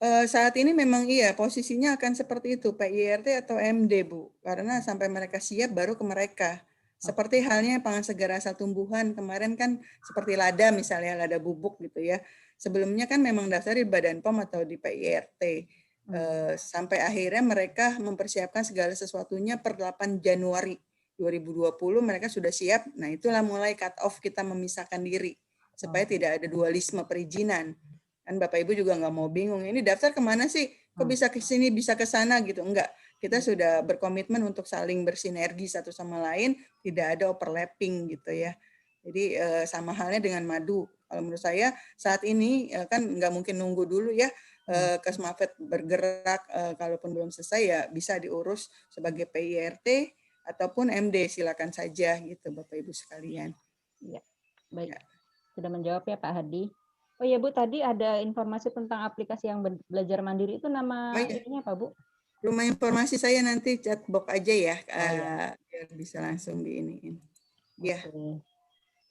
Saat ini memang iya, posisinya akan seperti itu, PIRT atau MD Bu, karena sampai mereka siap baru ke mereka. Seperti halnya pangan segar asal tumbuhan, kemarin kan seperti lada misalnya, lada bubuk gitu ya. Sebelumnya kan memang daftar di Badan POM atau di PIRT. Sampai akhirnya mereka mempersiapkan segala sesuatunya per 8 Januari 2020 mereka sudah siap. Nah itulah mulai cut off kita memisahkan diri, supaya tidak ada dualisme perizinan. Kan Bapak Ibu juga nggak mau bingung, ini daftar kemana sih? Kok bisa ke sini, bisa ke sana gitu? Enggak, kita sudah berkomitmen untuk saling bersinergi satu sama lain, tidak ada overlapping gitu ya. Jadi sama halnya dengan madu. Kalau menurut saya saat ini kan nggak mungkin nunggu dulu ya, Kesmafet bergerak, kalaupun belum selesai ya bisa diurus sebagai PIRT ataupun MD, silakan saja gitu Bapak Ibu sekalian. Ya, baik. Ya. Sudah menjawab ya Pak Hadi. Oh ya Bu, tadi ada informasi tentang aplikasi yang belajar mandiri itu nama ininya apa Bu? Rumah informasi saya nanti chatbox aja ya, ya. biar bisa langsung diiniin. Ya.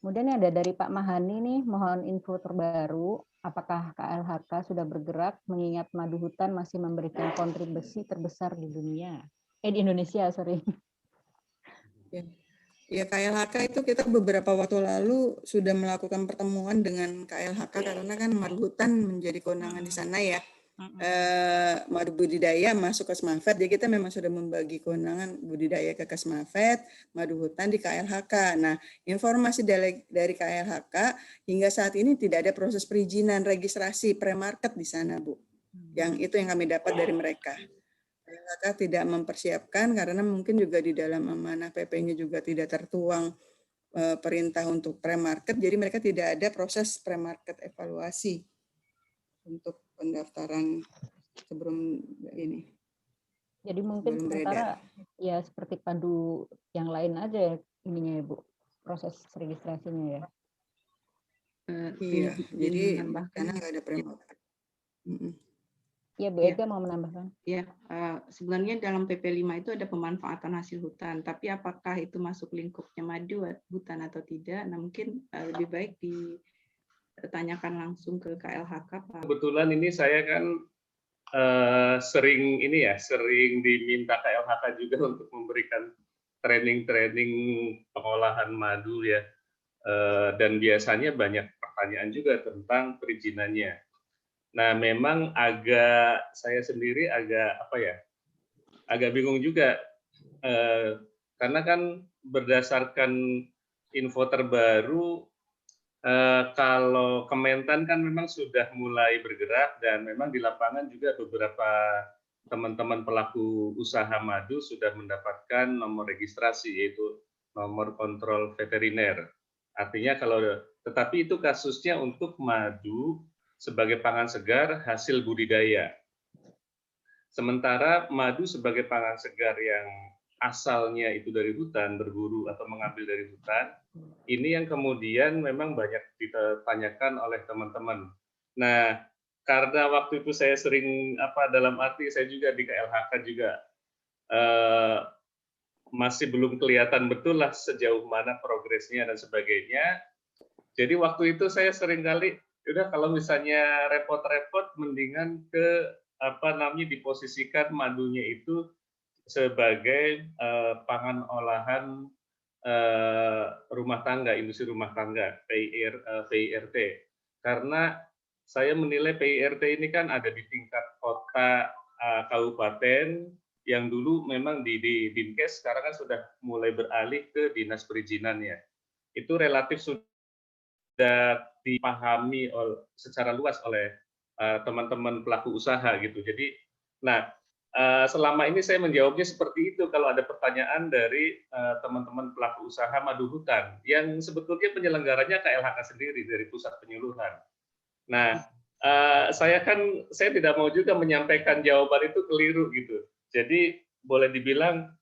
Kemudian ada dari Pak Mahani nih, mohon info terbaru, apakah KLHK sudah bergerak mengingat madu hutan masih memberikan kontribusi terbesar di dunia? Di Indonesia, sorry. Ya, KLHK itu kita beberapa waktu lalu sudah melakukan pertemuan dengan KLHK karena kan madu hutan menjadi kewenangan di sana ya. Madu budidaya masuk ke Kesmafet, jadi kita memang sudah membagi kewenangan budidaya ke Kesmafet, madu hutan di KLHK. Nah, informasi dari KLHK hingga saat ini tidak ada proses perizinan registrasi pre-market di sana, Bu. Yang itu yang kami dapat dari mereka. KLHK tidak mempersiapkan karena mungkin juga di dalam amanah PP-nya juga tidak tertuang perintah untuk pre-market, jadi mereka tidak ada proses pre-market evaluasi untuk pendaftaran sebelum ini. Jadi mungkin sementara ya seperti padu yang lain aja ya ininya ya Bu, proses registrasinya ya. Iya, jadi karena nggak ada pre-market. Ya Bu Ega mau menambahkan? Ya, sebenarnya dalam PP5 itu ada pemanfaatan hasil hutan, tapi apakah itu masuk lingkupnya madu hutan atau tidak? Nah mungkin lebih baik ditanyakan langsung ke KLHK Pak. Kebetulan ini saya kan sering diminta KLHK juga untuk memberikan training pengolahan madu ya, dan biasanya banyak pertanyaan juga tentang perizinannya. Nah, memang saya sendiri agak bingung juga, karena kan berdasarkan info terbaru, kalau Kementan kan memang sudah mulai bergerak dan memang di lapangan juga beberapa teman-teman pelaku usaha madu sudah mendapatkan nomor registrasi, yaitu nomor kontrol veteriner. Artinya tetapi itu kasusnya untuk madu sebagai pangan segar hasil budidaya. Sementara madu sebagai pangan segar yang asalnya itu dari hutan, berburu atau mengambil dari hutan, ini yang kemudian memang banyak ditanyakan oleh teman-teman. Nah, karena waktu itu saya sering dalam arti saya juga di KLHK juga masih belum kelihatan betul lah sejauh mana progresnya dan sebagainya. Jadi waktu itu saya sering kali udah kalau misalnya repot-repot mendingan diposisikan madunya itu sebagai pangan olahan rumah tangga, industri rumah tangga, PIRT. Karena saya menilai PIRT ini kan ada di tingkat kota, kabupaten, yang dulu memang di Dinkes, sekarang kan sudah mulai beralih ke dinas perizinannya. Itu relatif sudah dipahami secara luas oleh teman-teman pelaku usaha gitu. Jadi, selama ini saya menjawabnya seperti itu kalau ada pertanyaan dari teman-teman pelaku usaha madu hutan yang sebetulnya penyelenggaranya KLHK sendiri dari pusat penyuluhan. Nah, saya tidak mau juga menyampaikan jawaban itu keliru gitu. Jadi boleh dibilang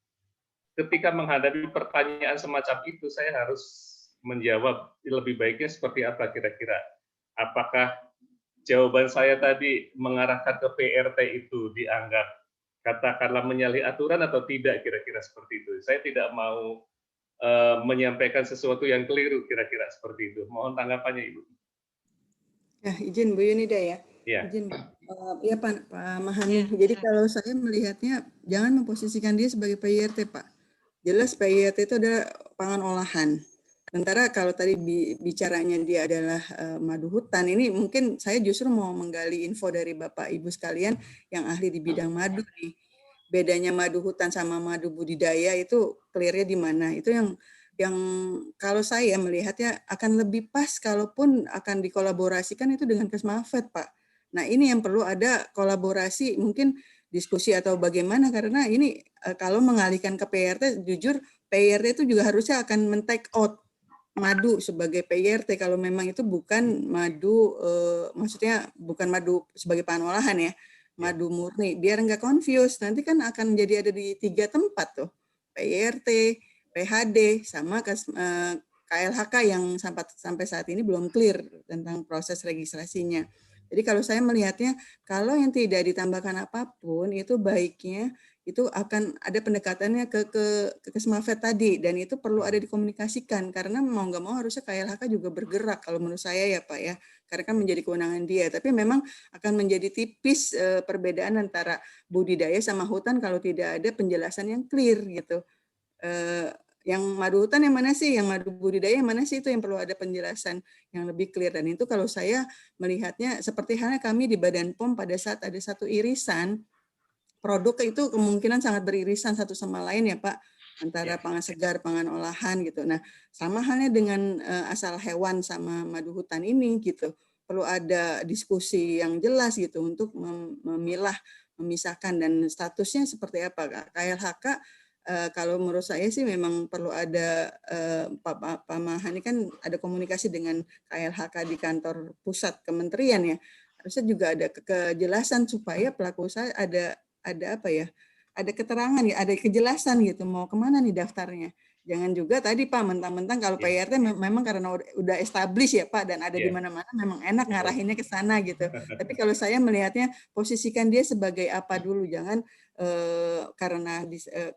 ketika menghadapi pertanyaan semacam itu saya harus menjawab lebih baiknya seperti apa kira-kira. Apakah jawaban saya tadi mengarahkan ke PRT itu dianggap katakanlah menyalahi aturan atau tidak, kira-kira seperti itu. Saya tidak mau menyampaikan sesuatu yang keliru, kira-kira seperti itu. Mohon tanggapannya, Ibu. Ya, izin Bu Yunida ya. Ya. Izin ya Pak Mahani. Jadi kalau saya melihatnya jangan memposisikan dia sebagai PIRT, Pak. Jelas PIRT itu adalah pangan olahan. Sementara kalau tadi bicaranya dia adalah madu hutan, ini mungkin saya justru mau menggali info dari Bapak Ibu sekalian yang ahli di bidang madu nih. Bedanya madu hutan sama madu budidaya itu clear-nya di mana? Itu yang kalau saya melihatnya akan lebih pas kalaupun akan dikolaborasikan itu dengan Kesmafet, Pak. Nah, ini yang perlu ada kolaborasi, mungkin diskusi atau bagaimana, karena ini kalau mengalihkan ke PIRT, jujur PIRT itu juga harusnya akan men-take out madu sebagai PYRT kalau memang itu bukan madu, maksudnya bukan madu sebagai bahan olahan ya, madu murni, biar nggak confuse. Nanti kan akan jadi ada di 3 tempat tuh, PYRT, PHD, sama KLHK yang sampai saat ini belum clear tentang proses registrasinya. Jadi kalau saya melihatnya, kalau yang tidak ditambahkan apapun, itu baiknya itu akan ada pendekatannya ke Kesmafet tadi, dan itu perlu ada dikomunikasikan, karena mau nggak mau harusnya KLHK juga bergerak kalau menurut saya ya Pak ya, karena kan menjadi kewenangan dia, tapi memang akan menjadi tipis perbedaan antara budidaya sama hutan kalau tidak ada penjelasan yang clear gitu. Yang madu hutan yang mana sih, yang madu budidaya yang mana sih, itu yang perlu ada penjelasan yang lebih clear. Dan itu kalau saya melihatnya seperti halnya kami di Badan POM pada saat ada satu irisan, produk itu kemungkinan sangat beririsan satu sama lain ya Pak, antara pangan segar, pangan olahan gitu. Nah, sama halnya dengan asal hewan sama madu hutan ini gitu. Perlu ada diskusi yang jelas gitu untuk memilah, memisahkan, dan statusnya seperti apa. KLHK kalau menurut saya sih memang perlu ada, Pak Mahani kan ada komunikasi dengan KLHK di kantor pusat kementerian ya. Harusnya juga ada kejelasan supaya pelaku usaha ada apa ya, ada keterangan ya, ada kejelasan gitu mau kemana nih daftarnya. Jangan juga tadi Pak mentang-mentang kalau PYRT memang karena udah establish ya Pak, dan ada di mana-mana memang enak ngarahinnya ke sana gitu. Tapi kalau saya melihatnya posisikan dia sebagai apa dulu, jangan karena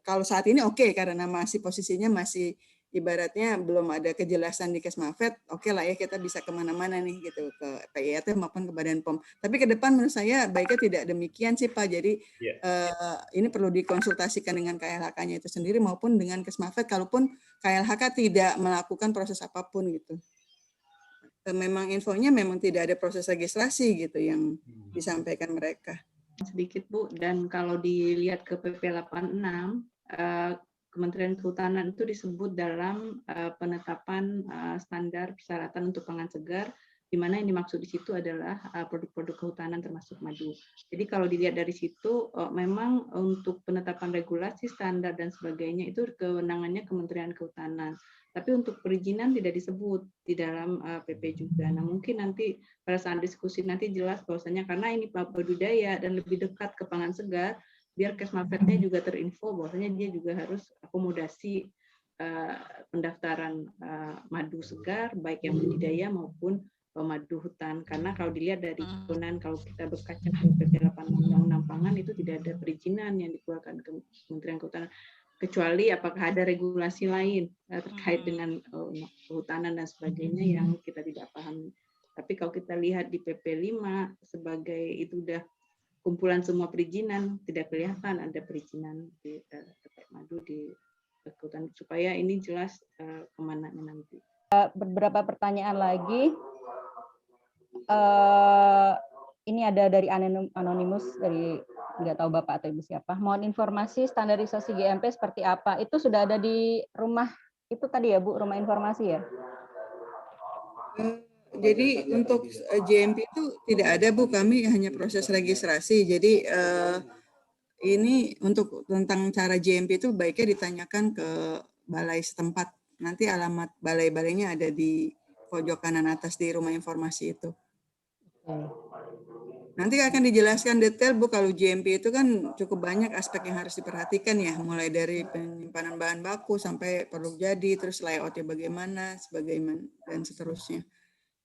kalau saat ini oke, karena masih posisinya masih ibaratnya belum ada kejelasan di Kesmafet, oke lah ya kita bisa kemana-mana nih gitu, ke PYRT maupun ke Badan POM. Tapi ke depan menurut saya baiknya tidak demikian sih Pak. Jadi ini perlu dikonsultasikan dengan KLHK-nya itu sendiri maupun dengan Kesmafet, kalaupun KLHK tidak melakukan proses apapun gitu. Memang infonya memang tidak ada proses registrasi gitu yang disampaikan mereka. Sedikit Bu, dan kalau dilihat ke PP 86, Kementerian Kehutanan itu disebut dalam penetapan standar persyaratan untuk pangan segar, di mana yang dimaksud di situ adalah produk-produk kehutanan termasuk madu. Jadi kalau dilihat dari situ, memang untuk penetapan regulasi, standar, dan sebagainya itu kewenangannya Kementerian Kehutanan. Tapi untuk perizinan tidak disebut di dalam PP juga. Nah mungkin nanti pada saat diskusi nanti jelas bahwasanya karena ini budidaya dan lebih dekat ke pangan segar, biar Kesmafetnya juga terinfo bahwasanya dia juga harus akomodasi pendaftaran madu segar baik yang budidaya maupun madu hutan. Karena kalau dilihat dari kewenangan, kalau kita berkaca ke PP 86 Undang-Undang Pangan itu tidak ada perizinan yang dikeluarkan ke Kementerian Kehutanan, kecuali apakah ada regulasi lain terkait dengan kehutanan dan sebagainya yang kita tidak paham. Tapi kalau kita lihat di PP 5 sebagai itu udah kumpulan semua perizinan, tidak kelihatan ada perizinan di terkait madu di kehutanan, supaya ini jelas kemana nanti. Beberapa pertanyaan lagi. Ini ada dari anonimus, dari nggak tahu Bapak atau Ibu siapa. Mohon informasi standarisasi GMP seperti apa? Itu sudah ada di rumah itu tadi ya Bu, rumah informasi ya? Jadi untuk GMP itu tidak ada Bu, kami hanya proses registrasi. Jadi ini untuk tentang cara GMP itu baiknya ditanyakan ke balai setempat. Nanti alamat balai-balainya ada di pojok kanan atas di rumah informasi itu. Nanti akan dijelaskan detail Bu, kalau GMP itu kan cukup banyak aspek yang harus diperhatikan ya, mulai dari penyimpanan bahan baku sampai produk jadi, terus layoutnya bagaimana, sebagaimana, dan seterusnya.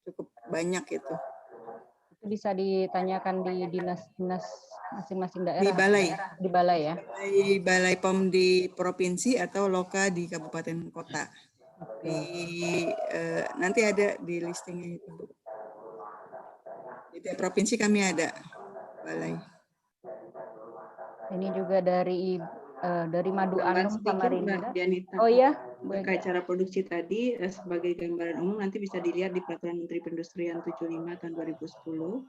Cukup banyak itu. Itu bisa ditanyakan di dinas-dinas masing-masing daerah. Di balai. Di balai ya. Di balai POM di provinsi atau loka di kabupaten kota. Nanti ada di listingnya itu Bu. Di tiap provinsi kami ada balai. Ini juga dari Madu Anum Samarinda. Dianita. Oh iya, terkait cara produksi tadi sebagai gambaran umum nanti bisa dilihat di Peraturan Menteri Perindustrian 75 tahun 2010.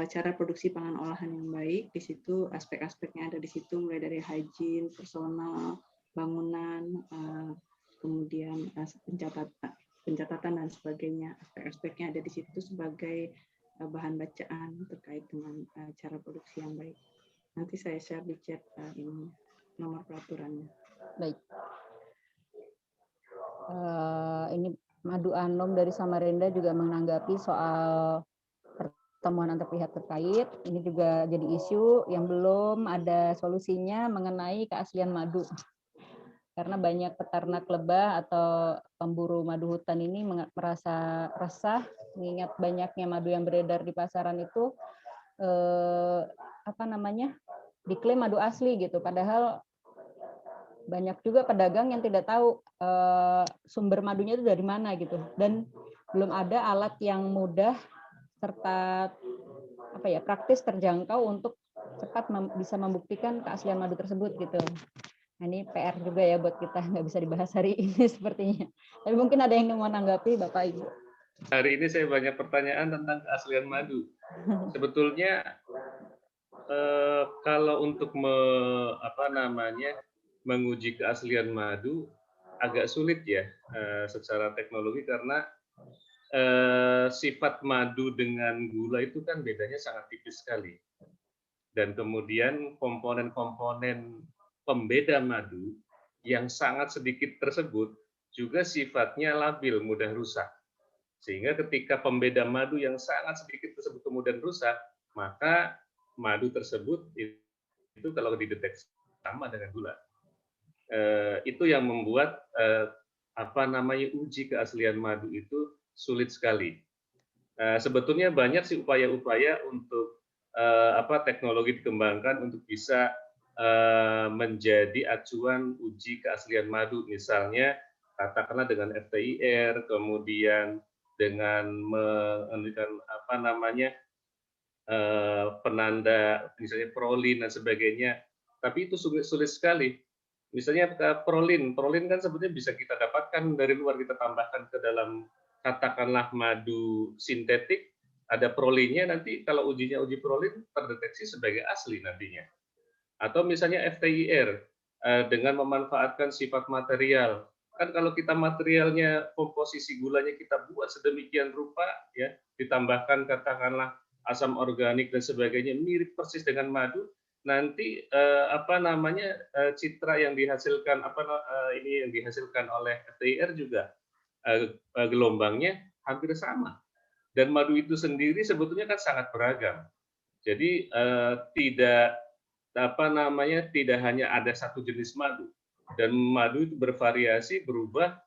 Cara produksi pangan olahan yang baik, di situ aspek-aspeknya ada di situ, mulai dari hygiene, personal, bangunan, kemudian pencatatan dan sebagainya. Aspek-aspeknya ada di situ sebagai bahan bacaan terkait dengan cara produksi yang baik. Nanti saya share di chat ini nomor peraturannya. Baik. Ini Madu Anom dari Samarinda juga menanggapi soal pertemuan antar pihak terkait. Ini juga jadi isu yang belum ada solusinya mengenai keaslian madu. Karena banyak peternak lebah atau pemburu madu hutan ini merasa resah mengingat banyaknya madu yang beredar di pasaran itu diklaim madu asli gitu, padahal banyak juga pedagang yang tidak tahu sumber madunya itu dari mana gitu, dan belum ada alat yang mudah serta praktis terjangkau untuk cepat bisa membuktikan keaslian madu tersebut gitu. Nah, ini PR juga ya buat kita, nggak bisa dibahas hari ini sepertinya. Tapi mungkin ada yang mau menanggapi, Bapak Ibu. Hari ini saya banyak pertanyaan tentang keaslian madu. Sebetulnya kalau untuk menguji keaslian madu agak sulit ya secara teknologi, karena sifat madu dengan gula itu kan bedanya sangat tipis sekali. Dan kemudian komponen-komponen pembeda madu yang sangat sedikit tersebut juga sifatnya labil, mudah rusak. Sehingga ketika pembeda madu yang sangat sedikit tersebut kemudian rusak, maka madu tersebut itu kalau dideteksi sama dengan gula. Itu yang membuat uji keaslian madu itu sulit sekali. Sebetulnya banyak sih upaya-upaya untuk teknologi dikembangkan untuk bisa menjadi acuan uji keaslian madu, misalnya katakanlah dengan FTIR, kemudian dengan menunjukkan penanda misalnya prolin dan sebagainya, tapi itu sulit sekali. Misalnya prolin kan sebetulnya bisa kita dapatkan dari luar, kita tambahkan ke dalam katakanlah madu sintetik, ada prolinnya, nanti kalau uji prolin terdeteksi sebagai asli nantinya. Atau misalnya FTIR dengan memanfaatkan sifat material. Kan kalau kita materialnya, komposisi gulanya kita buat sedemikian rupa, ya, ditambahkan katakanlah asam organik dan sebagainya, mirip persis dengan madu, nanti citra yang dihasilkan yang dihasilkan oleh FTIR juga gelombangnya hampir sama. Dan madu itu sendiri sebetulnya kan sangat beragam. Jadi tidak hanya ada satu jenis madu, dan madu itu bervariasi, berubah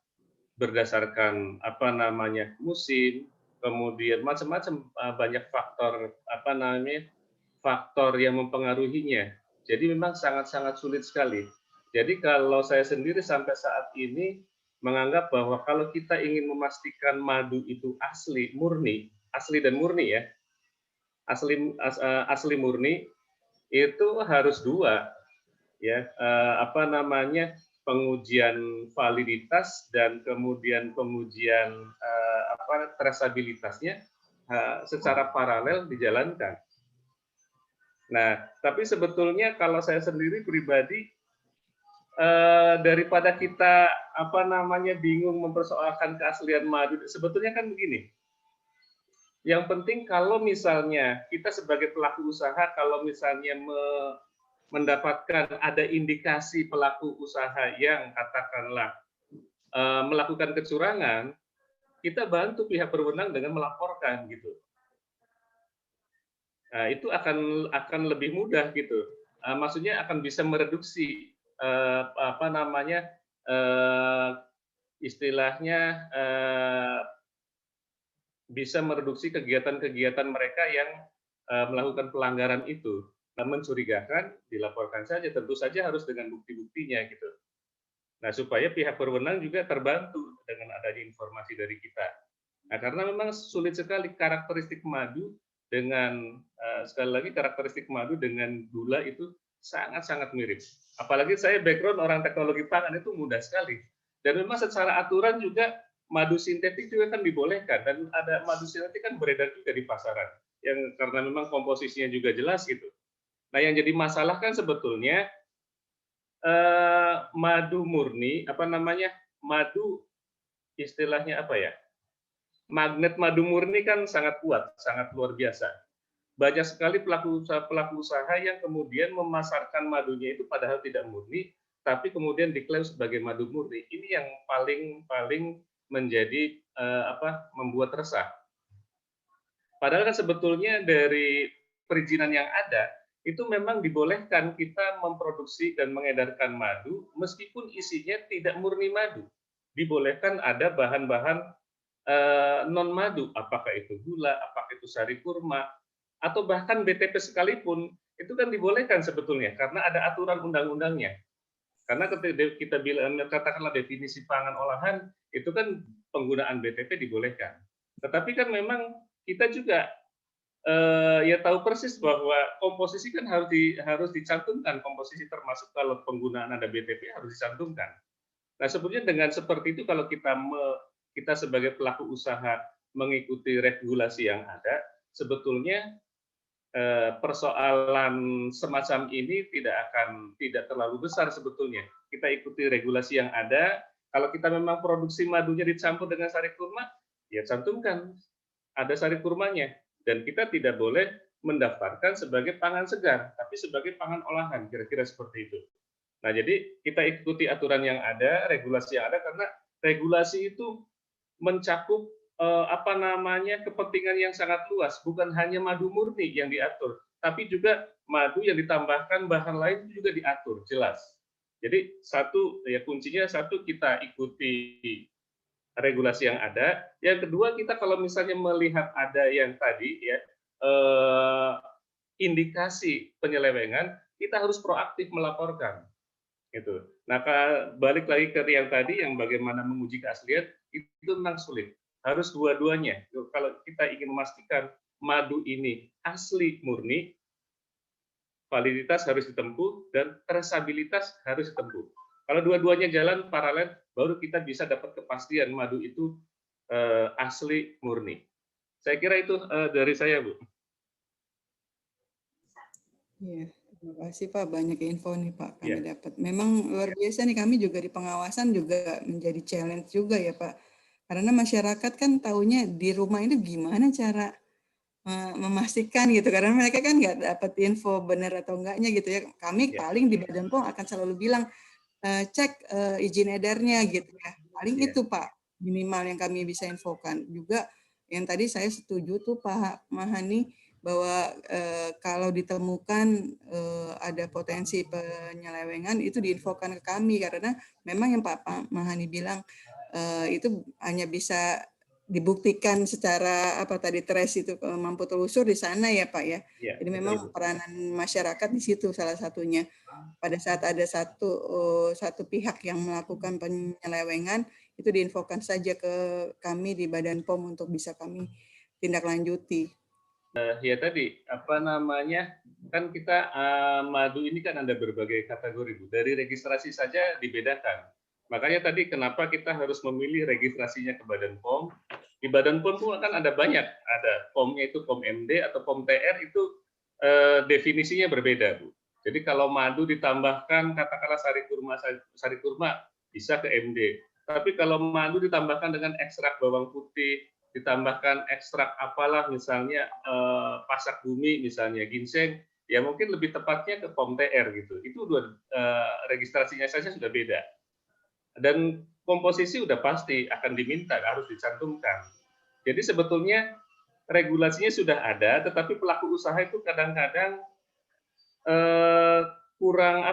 berdasarkan musim, kemudian macam-macam banyak faktor yang mempengaruhinya. Jadi memang sangat-sangat sulit sekali. Jadi kalau saya sendiri sampai saat ini menganggap bahwa kalau kita ingin memastikan madu itu asli dan murni ya, asli murni, itu harus dua, ya, pengujian validitas dan kemudian pengujian trasabilitasnya secara paralel dijalankan. Nah, tapi sebetulnya kalau saya sendiri pribadi, daripada kita bingung mempersoalkan keaslian madu, sebetulnya kan begini. Yang penting kalau misalnya kita sebagai pelaku usaha, kalau misalnya mendapatkan ada indikasi pelaku usaha yang katakanlah melakukan kecurangan, kita bantu pihak berwenang dengan melaporkan gitu. Nah, itu akan lebih mudah gitu. Maksudnya akan bisa mereduksi bisa mereduksi kegiatan-kegiatan mereka yang melakukan pelanggaran itu. Mencurigakan, dilaporkan saja, tentu saja harus dengan bukti-buktinya gitu. Nah, supaya pihak berwenang juga terbantu dengan adanya informasi dari kita. Nah, karena memang sulit sekali karakteristik madu dengan sekali lagi karakteristik madu dengan gula itu sangat-sangat mirip. Apalagi saya background orang teknologi pangan, itu mudah sekali. Dan memang secara aturan juga madu sintetik juga kan dibolehkan, dan ada madu sintetik kan beredar juga di pasaran, yang karena memang komposisinya juga jelas gitu. Nah, yang jadi masalah kan sebetulnya madu murni, madu istilahnya apa ya? Magnet madu murni kan sangat kuat, sangat luar biasa. Banyak sekali pelaku usaha yang kemudian memasarkan madunya itu padahal tidak murni, tapi kemudian diklaim sebagai madu murni. Ini yang paling menjadi membuat resah. Padahal kan sebetulnya dari perizinan yang ada itu memang dibolehkan kita memproduksi dan mengedarkan madu meskipun isinya tidak murni madu. Dibolehkan ada bahan-bahan non madu, apakah itu gula, apakah itu sari kurma, atau bahkan BTP sekalipun itu kan dibolehkan sebetulnya karena ada aturan undang-undangnya. Karena ketika kita bilang katakanlah definisi pangan olahan itu kan penggunaan BTP dibolehkan. Tetapi kan memang kita juga ya tahu persis bahwa komposisi kan harus dicantumkan, komposisi termasuk kalau penggunaan ada BTP harus dicantumkan. Nah sebetulnya dengan seperti itu kalau kita sebagai pelaku usaha mengikuti regulasi yang ada, sebetulnya persoalan semacam ini tidak terlalu besar sebetulnya. Kita ikuti regulasi yang ada. Kalau kita memang produksi madunya dicampur dengan sari kurma, ya cantumkan ada sari kurmanya. Dan kita tidak boleh mendaftarkan sebagai pangan segar, tapi sebagai pangan olahan, kira-kira seperti itu. Nah, jadi kita ikuti aturan yang ada, regulasi yang ada, karena regulasi itu mencakup kepentingan yang sangat luas, bukan hanya madu murni yang diatur, tapi juga madu yang ditambahkan bahan lain juga diatur, jelas. Jadi kuncinya kita ikuti regulasi yang ada. Yang kedua, kita kalau misalnya melihat ada yang tadi ya indikasi penyelewengan, kita harus proaktif melaporkan. Gitu. Nah, balik lagi ke yang tadi yang bagaimana menguji keaslian itu memang sulit. Harus dua-duanya. Kalau kita ingin memastikan madu ini asli murni, validitas harus ditempuh dan trasabilitas harus ditempuh. Kalau dua-duanya jalan paralel, baru kita bisa dapat kepastian madu itu asli murni. Saya kira itu dari saya, Bu. Iya, terima kasih Pak. Banyak info nih Pak kami dapat. Memang luar biasa nih, kami juga di pengawasan juga menjadi challenge juga ya Pak. Karena masyarakat kan taunya di rumah ini gimana cara memastikan gitu. Karena mereka kan nggak dapat info benar atau enggaknya gitu ya. Kami paling di Badan POM akan selalu bilang, cek izin edarnya gitu ya. Paling itu Pak, minimal yang kami bisa infokan. Juga yang tadi saya setuju tuh Pak Mahani, bahwa kalau ditemukan ada potensi penyelewengan itu diinfokan ke kami, karena memang yang Pak Mahani bilang itu hanya bisa dibuktikan secara trace itu mampu telusur di sana ya Pak ya. Jadi memang peranan masyarakat di situ salah satunya. Pada saat ada satu pihak yang melakukan penyelewengan itu diinfokan saja ke kami di Badan POM untuk bisa kami tindak lanjuti. Ya tadi kan kita madu ini kan ada berbagai kategori Bu. Dari registrasi saja dibedakan. Makanya tadi kenapa kita harus memilih registrasinya ke Badan POM. Di Badan POM pun kan ada banyak, ada POM-nya itu POM MD atau POM TR itu definisinya berbeda Bu. Jadi kalau madu ditambahkan katakanlah sari kurma bisa ke MD. Tapi kalau madu ditambahkan dengan ekstrak bawang putih, ditambahkan ekstrak apalah misalnya pasak bumi misalnya ginseng, ya mungkin lebih tepatnya ke POM TR gitu. Itu registrasinya saja sudah beda. Dan komposisi udah pasti akan diminta, harus dicantumkan. Jadi sebetulnya regulasinya sudah ada, tetapi pelaku usaha itu kadang-kadang kurang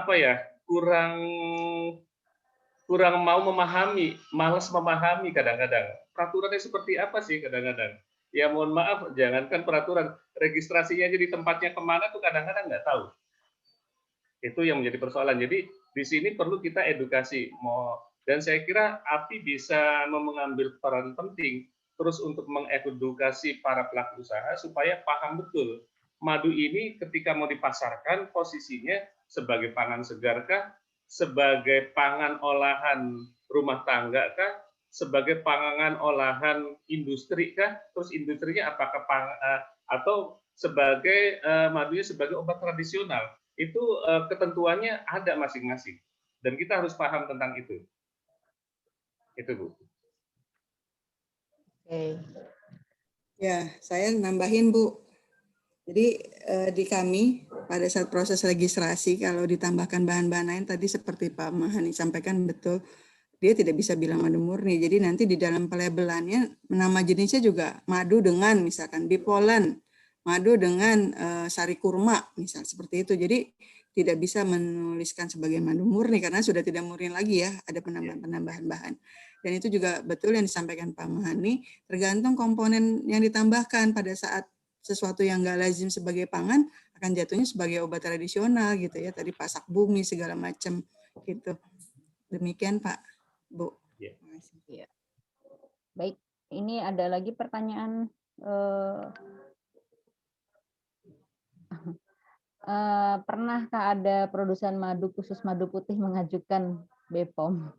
mau memahami, malas memahami kadang-kadang. Peraturannya seperti apa sih kadang-kadang? Ya mohon maaf, jangankan peraturan, registrasinya jadi tempatnya kemana tuh kadang-kadang nggak tahu. Itu yang menjadi persoalan. Jadi di sini perlu kita edukasi. Dan saya kira API bisa mengambil peran penting terus untuk mengedukasi para pelaku usaha supaya paham betul madu ini ketika mau dipasarkan posisinya sebagai pangan segar kah, sebagai pangan olahan rumah tangga kah, sebagai pangan olahan industri kah, terus industrinya apakah atau sebagai madunya sebagai obat tradisional. Itu ketentuannya ada masing-masing dan kita harus paham tentang itu. Itu Bu. Oke. Ya, saya nambahin Bu. Jadi di kami pada saat proses registrasi kalau ditambahkan bahan-bahan lain tadi seperti Pak Mahani sampaikan betul, dia tidak bisa bilang madu murni. Jadi nanti di dalam pelabelannya nama jenisnya juga madu dengan misalkan bipolen, madu dengan sari kurma, misal seperti itu. Jadi tidak bisa menuliskan sebagai madu murni karena sudah tidak murni lagi ya, ada penambahan-penambahan bahan. Dan itu juga betul yang disampaikan Pak Mahani, tergantung komponen yang ditambahkan pada saat sesuatu yang nggak lazim sebagai pangan akan jatuhnya sebagai obat tradisional gitu ya, tadi pasak bumi segala macam gitu. Demikian Pak, Bu. Ya. Ya. Baik, ini ada lagi pertanyaan. Pernahkah ada produsen madu khusus madu putih mengajukan BPOM?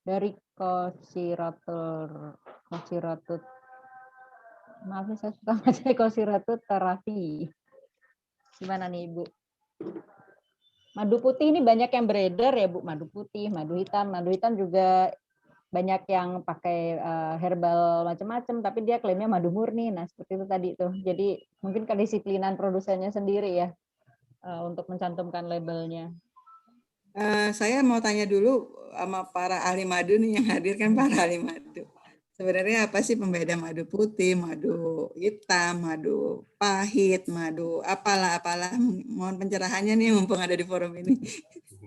Dari Kosiratut, maaf saya suka baca Kosiratut terapi. Gimana nih Ibu? Madu putih ini banyak yang beredar ya Bu, madu putih, madu hitam. Madu hitam juga banyak yang pakai herbal macam-macam, tapi dia klaimnya madu murni. Nah seperti itu tadi tuh. Jadi mungkin kedisiplinan produsennya sendiri ya untuk mencantumkan labelnya. Saya mau tanya dulu sama para ahli madu nih yang hadir kan para ahli madu. Sebenarnya apa sih pembeda madu putih, madu hitam, madu pahit, madu apalah. Mohon pencerahannya nih mumpung ada di forum ini.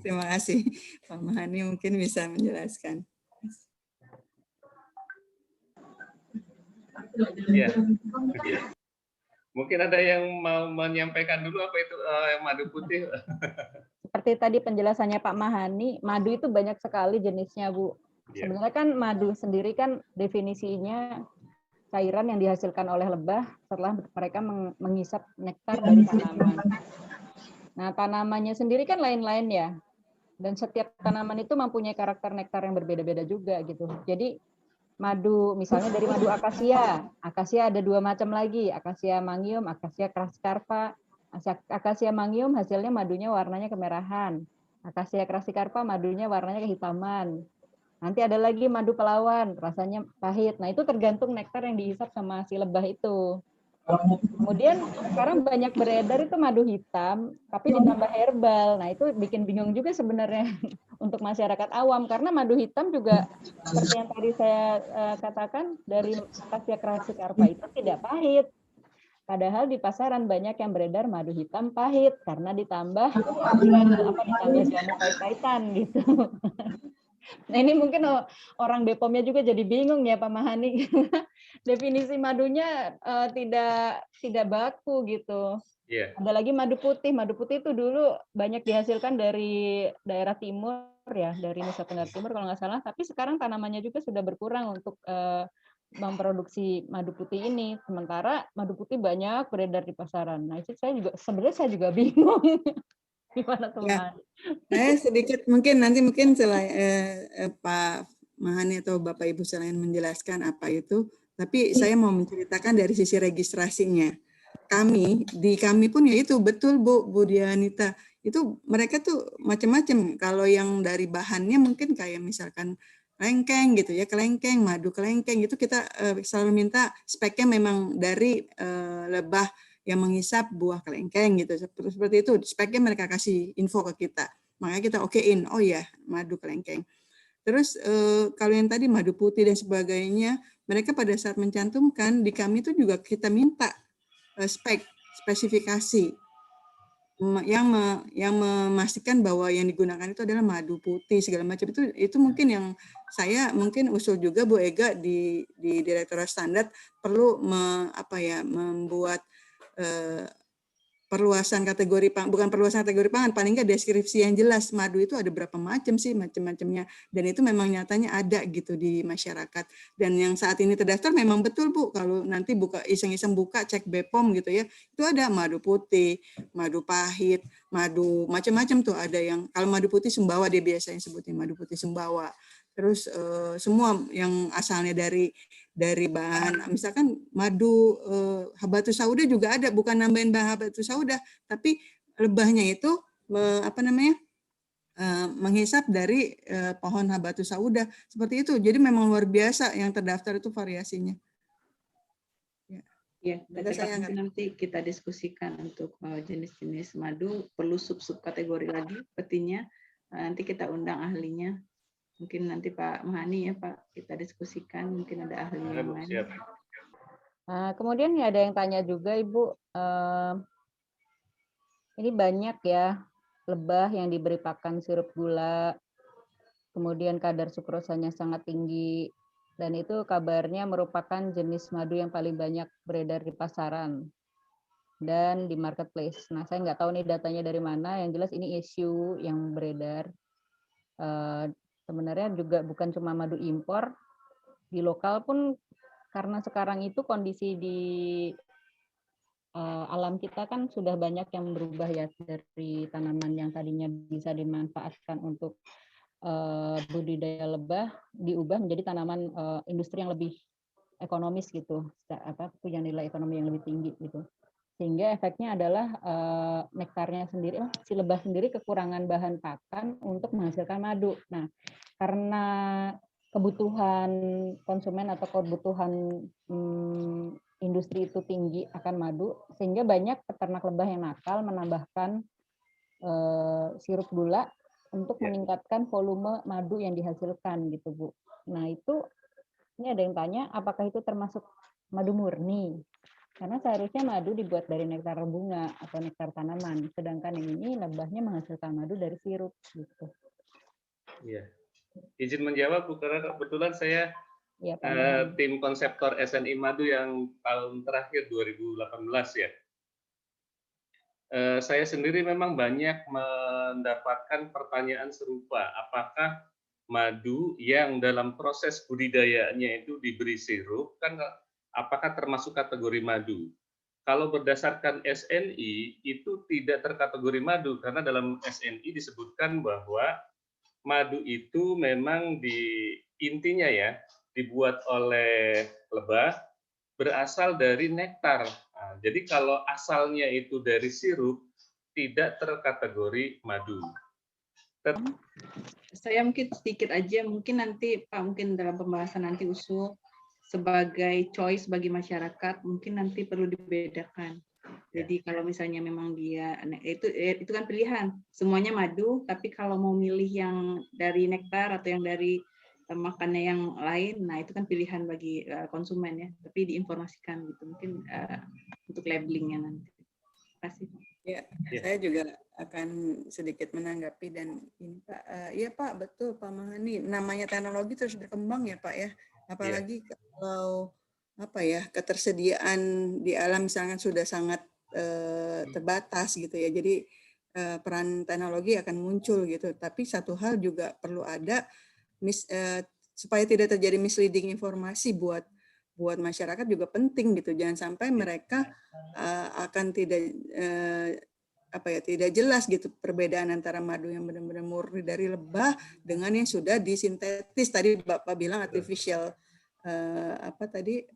Terima kasih. Pak Mahani mungkin bisa menjelaskan. Iya. Mungkin ada yang mau menyampaikan dulu apa itu yang madu putih? Seperti tadi penjelasannya Pak Mahani, madu itu banyak sekali jenisnya, Bu. Sebenarnya kan madu sendiri kan definisinya cairan yang dihasilkan oleh lebah setelah mereka menghisap nektar dari tanaman. Nah, tanamannya sendiri kan lain-lain ya. Dan setiap tanaman itu mempunyai karakter nektar yang berbeda-beda juga gitu. Jadi madu, misalnya dari madu akasia. Akasia ada 2 macam lagi, akasia mangium, akasia crassicarpa. Akasia mangium hasilnya madunya warnanya kemerahan. Akasia crassicarpa madunya warnanya kehitaman. Nanti ada lagi madu pelawan, rasanya pahit. Nah, itu tergantung nektar yang dihisap sama si lebah itu. Kemudian sekarang banyak beredar itu madu hitam, tapi ditambah herbal. Nah, itu bikin bingung juga sebenarnya untuk masyarakat awam, karena madu hitam juga seperti yang tadi saya katakan dari Akasia crassicarpa itu tidak pahit. Padahal di pasaran banyak yang beredar madu hitam pahit karena ditambah jamu kait-kaitan gitu. Nah, ini mungkin orang BPOM-nya juga jadi bingung ya Pak Mahani. Definisi madunya tidak baku gitu. Yeah. Ada lagi madu putih. Madu putih itu dulu banyak dihasilkan dari daerah timur ya, dari Nusa Tenggara Timur kalau nggak salah. Tapi sekarang tanamannya juga sudah berkurang untuk memproduksi madu putih ini. Sementara madu putih banyak beredar di pasaran. Nah, itu saya juga bingung. Gimana teman? Saya sedikit mungkin selain Pak Mahani atau Bapak Ibu selain menjelaskan apa itu, tapi saya mau menceritakan dari sisi registrasinya. Di kami pun ya itu betul Bu Dianita, itu mereka tuh macam-macam. Kalau yang dari bahannya mungkin kayak misalkan kelengkeng gitu ya, madu kelengkeng itu kita selalu minta speknya memang dari lebah yang menghisap buah kelengkeng gitu. Seperti itu speknya mereka kasih info ke kita. Makanya kita okein, oh ya madu kelengkeng. Terus kalau yang tadi madu putih dan sebagainya, mereka pada saat mencantumkan di kami itu juga kita minta spesifikasi yang memastikan bahwa yang digunakan itu adalah madu putih segala macam. Itu mungkin yang saya usul juga Bu Ega di Direktorat Standar perlu membuat perluasan kategori bukan perluasan kategori pangan, paling nggak deskripsi yang jelas madu itu ada berapa macam sih macam-macamnya, dan itu memang nyatanya ada gitu di masyarakat. Dan yang saat ini terdaftar memang betul Bu, kalau nanti buka iseng-iseng buka cek BPOM gitu ya, itu ada madu putih, madu pahit, madu macam-macam tuh, ada yang kalau madu putih Sumbawa dia biasanya sebutin madu putih Sumbawa. Terus semua yang asalnya dari bahan, misalkan madu habatus sauda juga ada, bukan nambahin bahan habatus sauda, tapi lebahnya itu menghisap dari pohon habatus sauda, seperti itu. Jadi memang luar biasa yang terdaftar itu variasinya. Ya, nanti kita diskusikan untuk jenis-jenis madu, perlu sub-sub kategori lagi sepertinya. nanti kita undang ahlinya. Mungkin nanti Pak Mahani ya Pak, kita diskusikan, mungkin ada ahli yang lain. Siap. Kemudian ada yang tanya juga Ibu, ini banyak ya lebah yang diberi pakan sirup gula, kemudian kadar sukrosanya sangat tinggi, dan itu kabarnya merupakan jenis madu yang paling banyak beredar di pasaran dan di marketplace. Nah, saya nggak tahu nih datanya dari mana, yang jelas ini isu yang beredar. Sebenarnya juga bukan cuma madu impor, di lokal pun karena sekarang itu kondisi di alam kita kan sudah banyak yang berubah ya, dari tanaman yang tadinya bisa dimanfaatkan untuk budidaya lebah diubah menjadi tanaman industri yang lebih ekonomis gitu, punya nilai ekonomi yang lebih tinggi gitu. Sehingga efeknya adalah nektarnya sendiri, si lebah sendiri kekurangan bahan pakan untuk menghasilkan madu. Nah, karena kebutuhan konsumen atau kebutuhan industri itu tinggi akan madu, sehingga banyak peternak lebah yang nakal menambahkan sirup gula untuk meningkatkan volume madu yang dihasilkan gitu Bu. Nah itu, ini ada yang tanya apakah itu termasuk madu murni? Karena seharusnya madu dibuat dari nektar bunga atau nektar tanaman, sedangkan yang ini lebahnya menghasilkan madu dari sirup gitu. Iya. Izin menjawab Bu, karena kebetulan saya Ya, tim konseptor SNI Madu yang tahun terakhir 2018 ya. Saya sendiri memang banyak mendapatkan pertanyaan serupa, apakah madu yang dalam proses budidayanya itu diberi sirup, kan apakah termasuk kategori madu? Kalau berdasarkan SNI itu tidak terkategori madu, karena dalam SNI disebutkan bahwa madu itu memang intinya ya dibuat oleh lebah berasal dari nektar. Nah, jadi kalau asalnya itu dari sirup tidak terkategori madu. Saya mungkin sedikit aja, mungkin nanti Pak, mungkin dalam pembahasan nanti usul sebagai choice bagi masyarakat, mungkin nanti perlu dibedakan. Jadi kalau misalnya memang dia itu kan pilihan, semuanya madu, tapi kalau mau milih yang dari nektar atau yang dari makannya yang lain, nah itu kan pilihan bagi konsumen ya, tapi diinformasikan gitu, mungkin untuk labelingnya nanti. Terima kasih. Ya, saya juga akan sedikit menanggapi dan ini Pak, iya Pak, betul Pak Mahani, namanya teknologi terus berkembang ya Pak ya, apalagi kalau apa ya, ketersediaan di alam sangat sudah sangat terbatas gitu ya, jadi peran teknologi akan muncul gitu, tapi satu hal juga perlu ada supaya tidak terjadi misleading informasi buat masyarakat juga penting gitu, jangan sampai mereka akan tidak jelas gitu perbedaan antara madu yang benar-benar murni dari lebah dengan yang sudah disintetis, tadi Bapak bilang artificial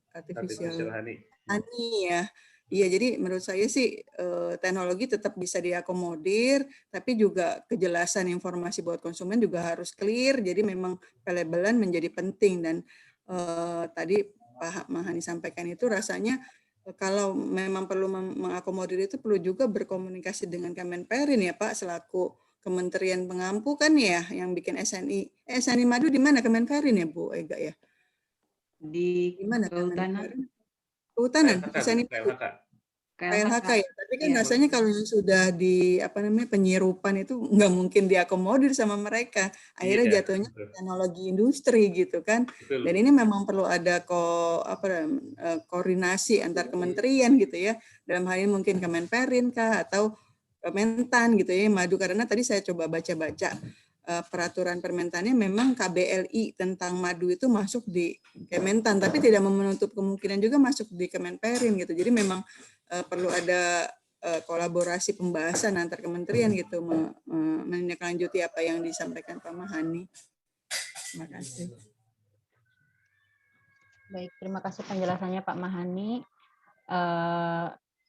artificial honey ya. Iya, jadi menurut saya sih teknologi tetap bisa diakomodir, tapi juga kejelasan informasi buat konsumen juga harus clear. Jadi memang pelabelan menjadi penting, dan tadi Pak Mahani sampaikan itu rasanya kalau memang perlu mengakomodir itu perlu juga berkomunikasi dengan Kemenperin ya Pak, selaku Kementerian Pengampu kan ya yang bikin SNI. SNI Madu di mana Kemenperin ya Bu Ega ya? Di mana Kehutanan. Kehutanan, KLHK ya. Tapi kan rasanya kalau yang sudah di penyirupan itu nggak mungkin diakomodir sama mereka. Akhirnya jatuhnya teknologi industri gitu kan. Dan ini memang perlu ada koordinasi antar kementerian gitu ya. Dalam hal ini mungkin Kemenperin kah atau Kementan gitu ya, madu, karena tadi saya coba baca-baca peraturan permentannya memang KBLI tentang madu itu masuk di Kementan, tapi tidak menutup kemungkinan juga masuk di Kemenperin gitu. Jadi memang perlu ada kolaborasi pembahasan antar kementerian gitu, menindaklanjuti apa yang disampaikan Pak Mahani. Terima kasih. Baik, terima kasih penjelasannya Pak Mahani.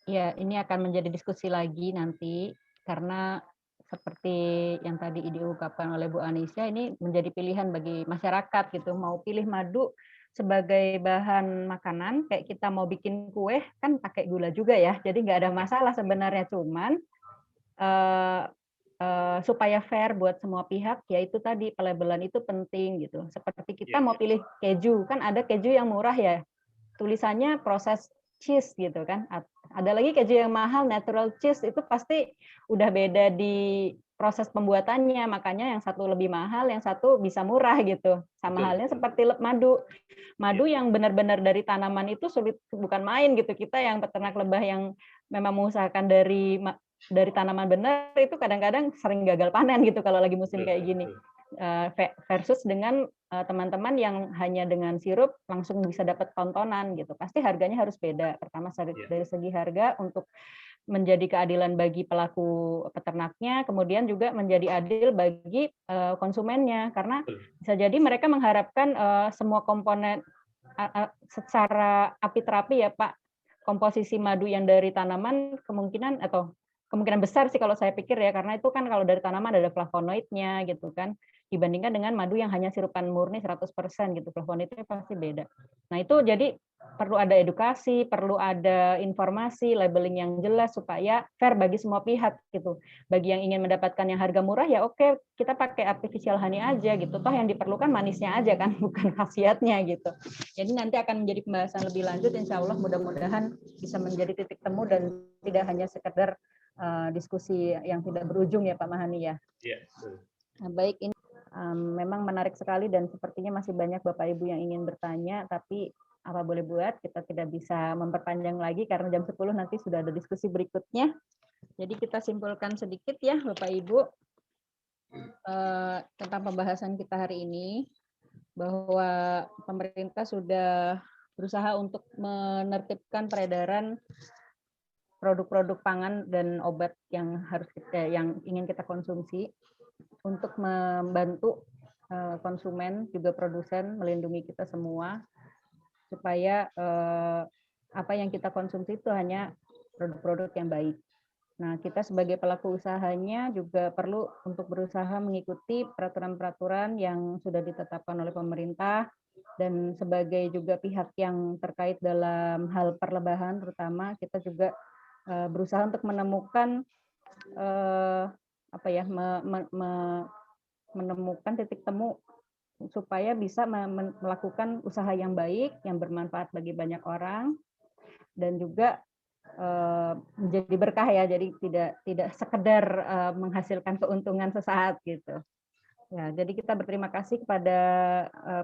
Ya, ini akan menjadi diskusi lagi nanti, karena seperti yang tadi diungkapkan oleh Bu Anisya, ini menjadi pilihan bagi masyarakat gitu, mau pilih madu sebagai bahan makanan, kayak kita mau bikin kue kan pakai gula juga ya, jadi nggak ada masalah sebenarnya, cuman supaya fair buat semua pihak, yaitu tadi pelabelan itu penting gitu. Seperti kita mau pilih keju, kan ada keju yang murah ya, tulisannya proses cheese gitu kan. Ada lagi keju yang mahal, natural cheese, itu pasti udah beda di proses pembuatannya, makanya yang satu lebih mahal, yang satu bisa murah gitu. Sama halnya seperti madu. Madu yang benar-benar dari tanaman itu sulit, bukan main gitu. Kita yang peternak lebah yang memang mengusahakan dari tanaman benar, itu kadang-kadang sering gagal panen gitu kalau lagi musim kayak gini. Versus dengan teman-teman yang hanya dengan sirup langsung bisa dapat tontonan gitu. Pasti harganya harus beda. Pertama dari segi harga untuk menjadi keadilan bagi pelaku peternaknya, kemudian juga menjadi adil bagi konsumennya, karena bisa jadi mereka mengharapkan semua komponen secara api-terapi ya Pak, komposisi madu yang dari tanaman kemungkinan besar sih kalau saya pikir ya, karena itu kan kalau dari tanaman ada flavonoidnya gitu kan, dibandingkan dengan madu yang hanya sirupan murni 100% gitu, flavonoidnya pasti beda. Nah itu jadi perlu ada edukasi, perlu ada informasi, labeling yang jelas supaya fair bagi semua pihak gitu. Bagi yang ingin mendapatkan yang harga murah ya oke, kita pakai artificial honey aja gitu. Toh yang diperlukan manisnya aja kan, bukan khasiatnya gitu. Jadi nanti akan menjadi pembahasan lebih lanjut, insya Allah mudah-mudahan bisa menjadi titik temu dan tidak hanya sekedar diskusi yang tidak berujung ya Pak Mahani ya. Iya. Nah, baik, ini memang menarik sekali dan sepertinya masih banyak Bapak Ibu yang ingin bertanya, tapi apa boleh buat, kita tidak bisa memperpanjang lagi karena jam 10 nanti sudah ada diskusi berikutnya. Jadi kita simpulkan sedikit ya Bapak Ibu tentang pembahasan kita hari ini, bahwa pemerintah sudah berusaha untuk menertibkan peredaran produk-produk pangan dan obat yang yang ingin kita konsumsi untuk membantu konsumen juga produsen, melindungi kita semua supaya apa yang kita konsumsi itu hanya produk-produk yang baik. Nah, kita sebagai pelaku usahanya juga perlu untuk berusaha mengikuti peraturan-peraturan yang sudah ditetapkan oleh pemerintah, dan sebagai juga pihak yang terkait dalam hal perlebahan terutama, kita juga berusaha untuk menemukan menemukan titik temu supaya bisa melakukan usaha yang baik, yang bermanfaat bagi banyak orang, dan juga menjadi berkah ya, jadi tidak sekedar menghasilkan keuntungan sesaat gitu. Ya, jadi kita berterima kasih kepada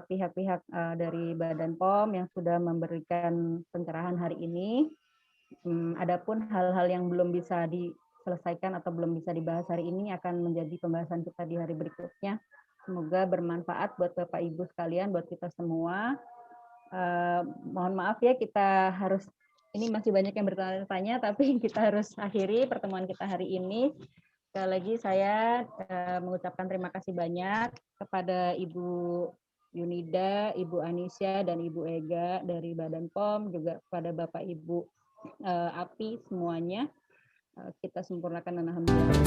pihak-pihak dari Badan POM yang sudah memberikan pencerahan hari ini. Adapun hal-hal yang belum bisa diselesaikan atau belum bisa dibahas hari ini akan menjadi pembahasan kita di hari berikutnya. Semoga bermanfaat buat Bapak Ibu sekalian, buat kita semua. Mohon maaf ya, kita harus, ini masih banyak yang bertanya-tanya, tapi kita harus akhiri pertemuan kita hari ini. Sekali lagi saya mengucapkan terima kasih banyak kepada Ibu Yunida, Ibu Anisya, dan Ibu Ega dari Badan POM, juga kepada Bapak Ibu API semuanya. Kita sempurnakan dan alhamdulillah.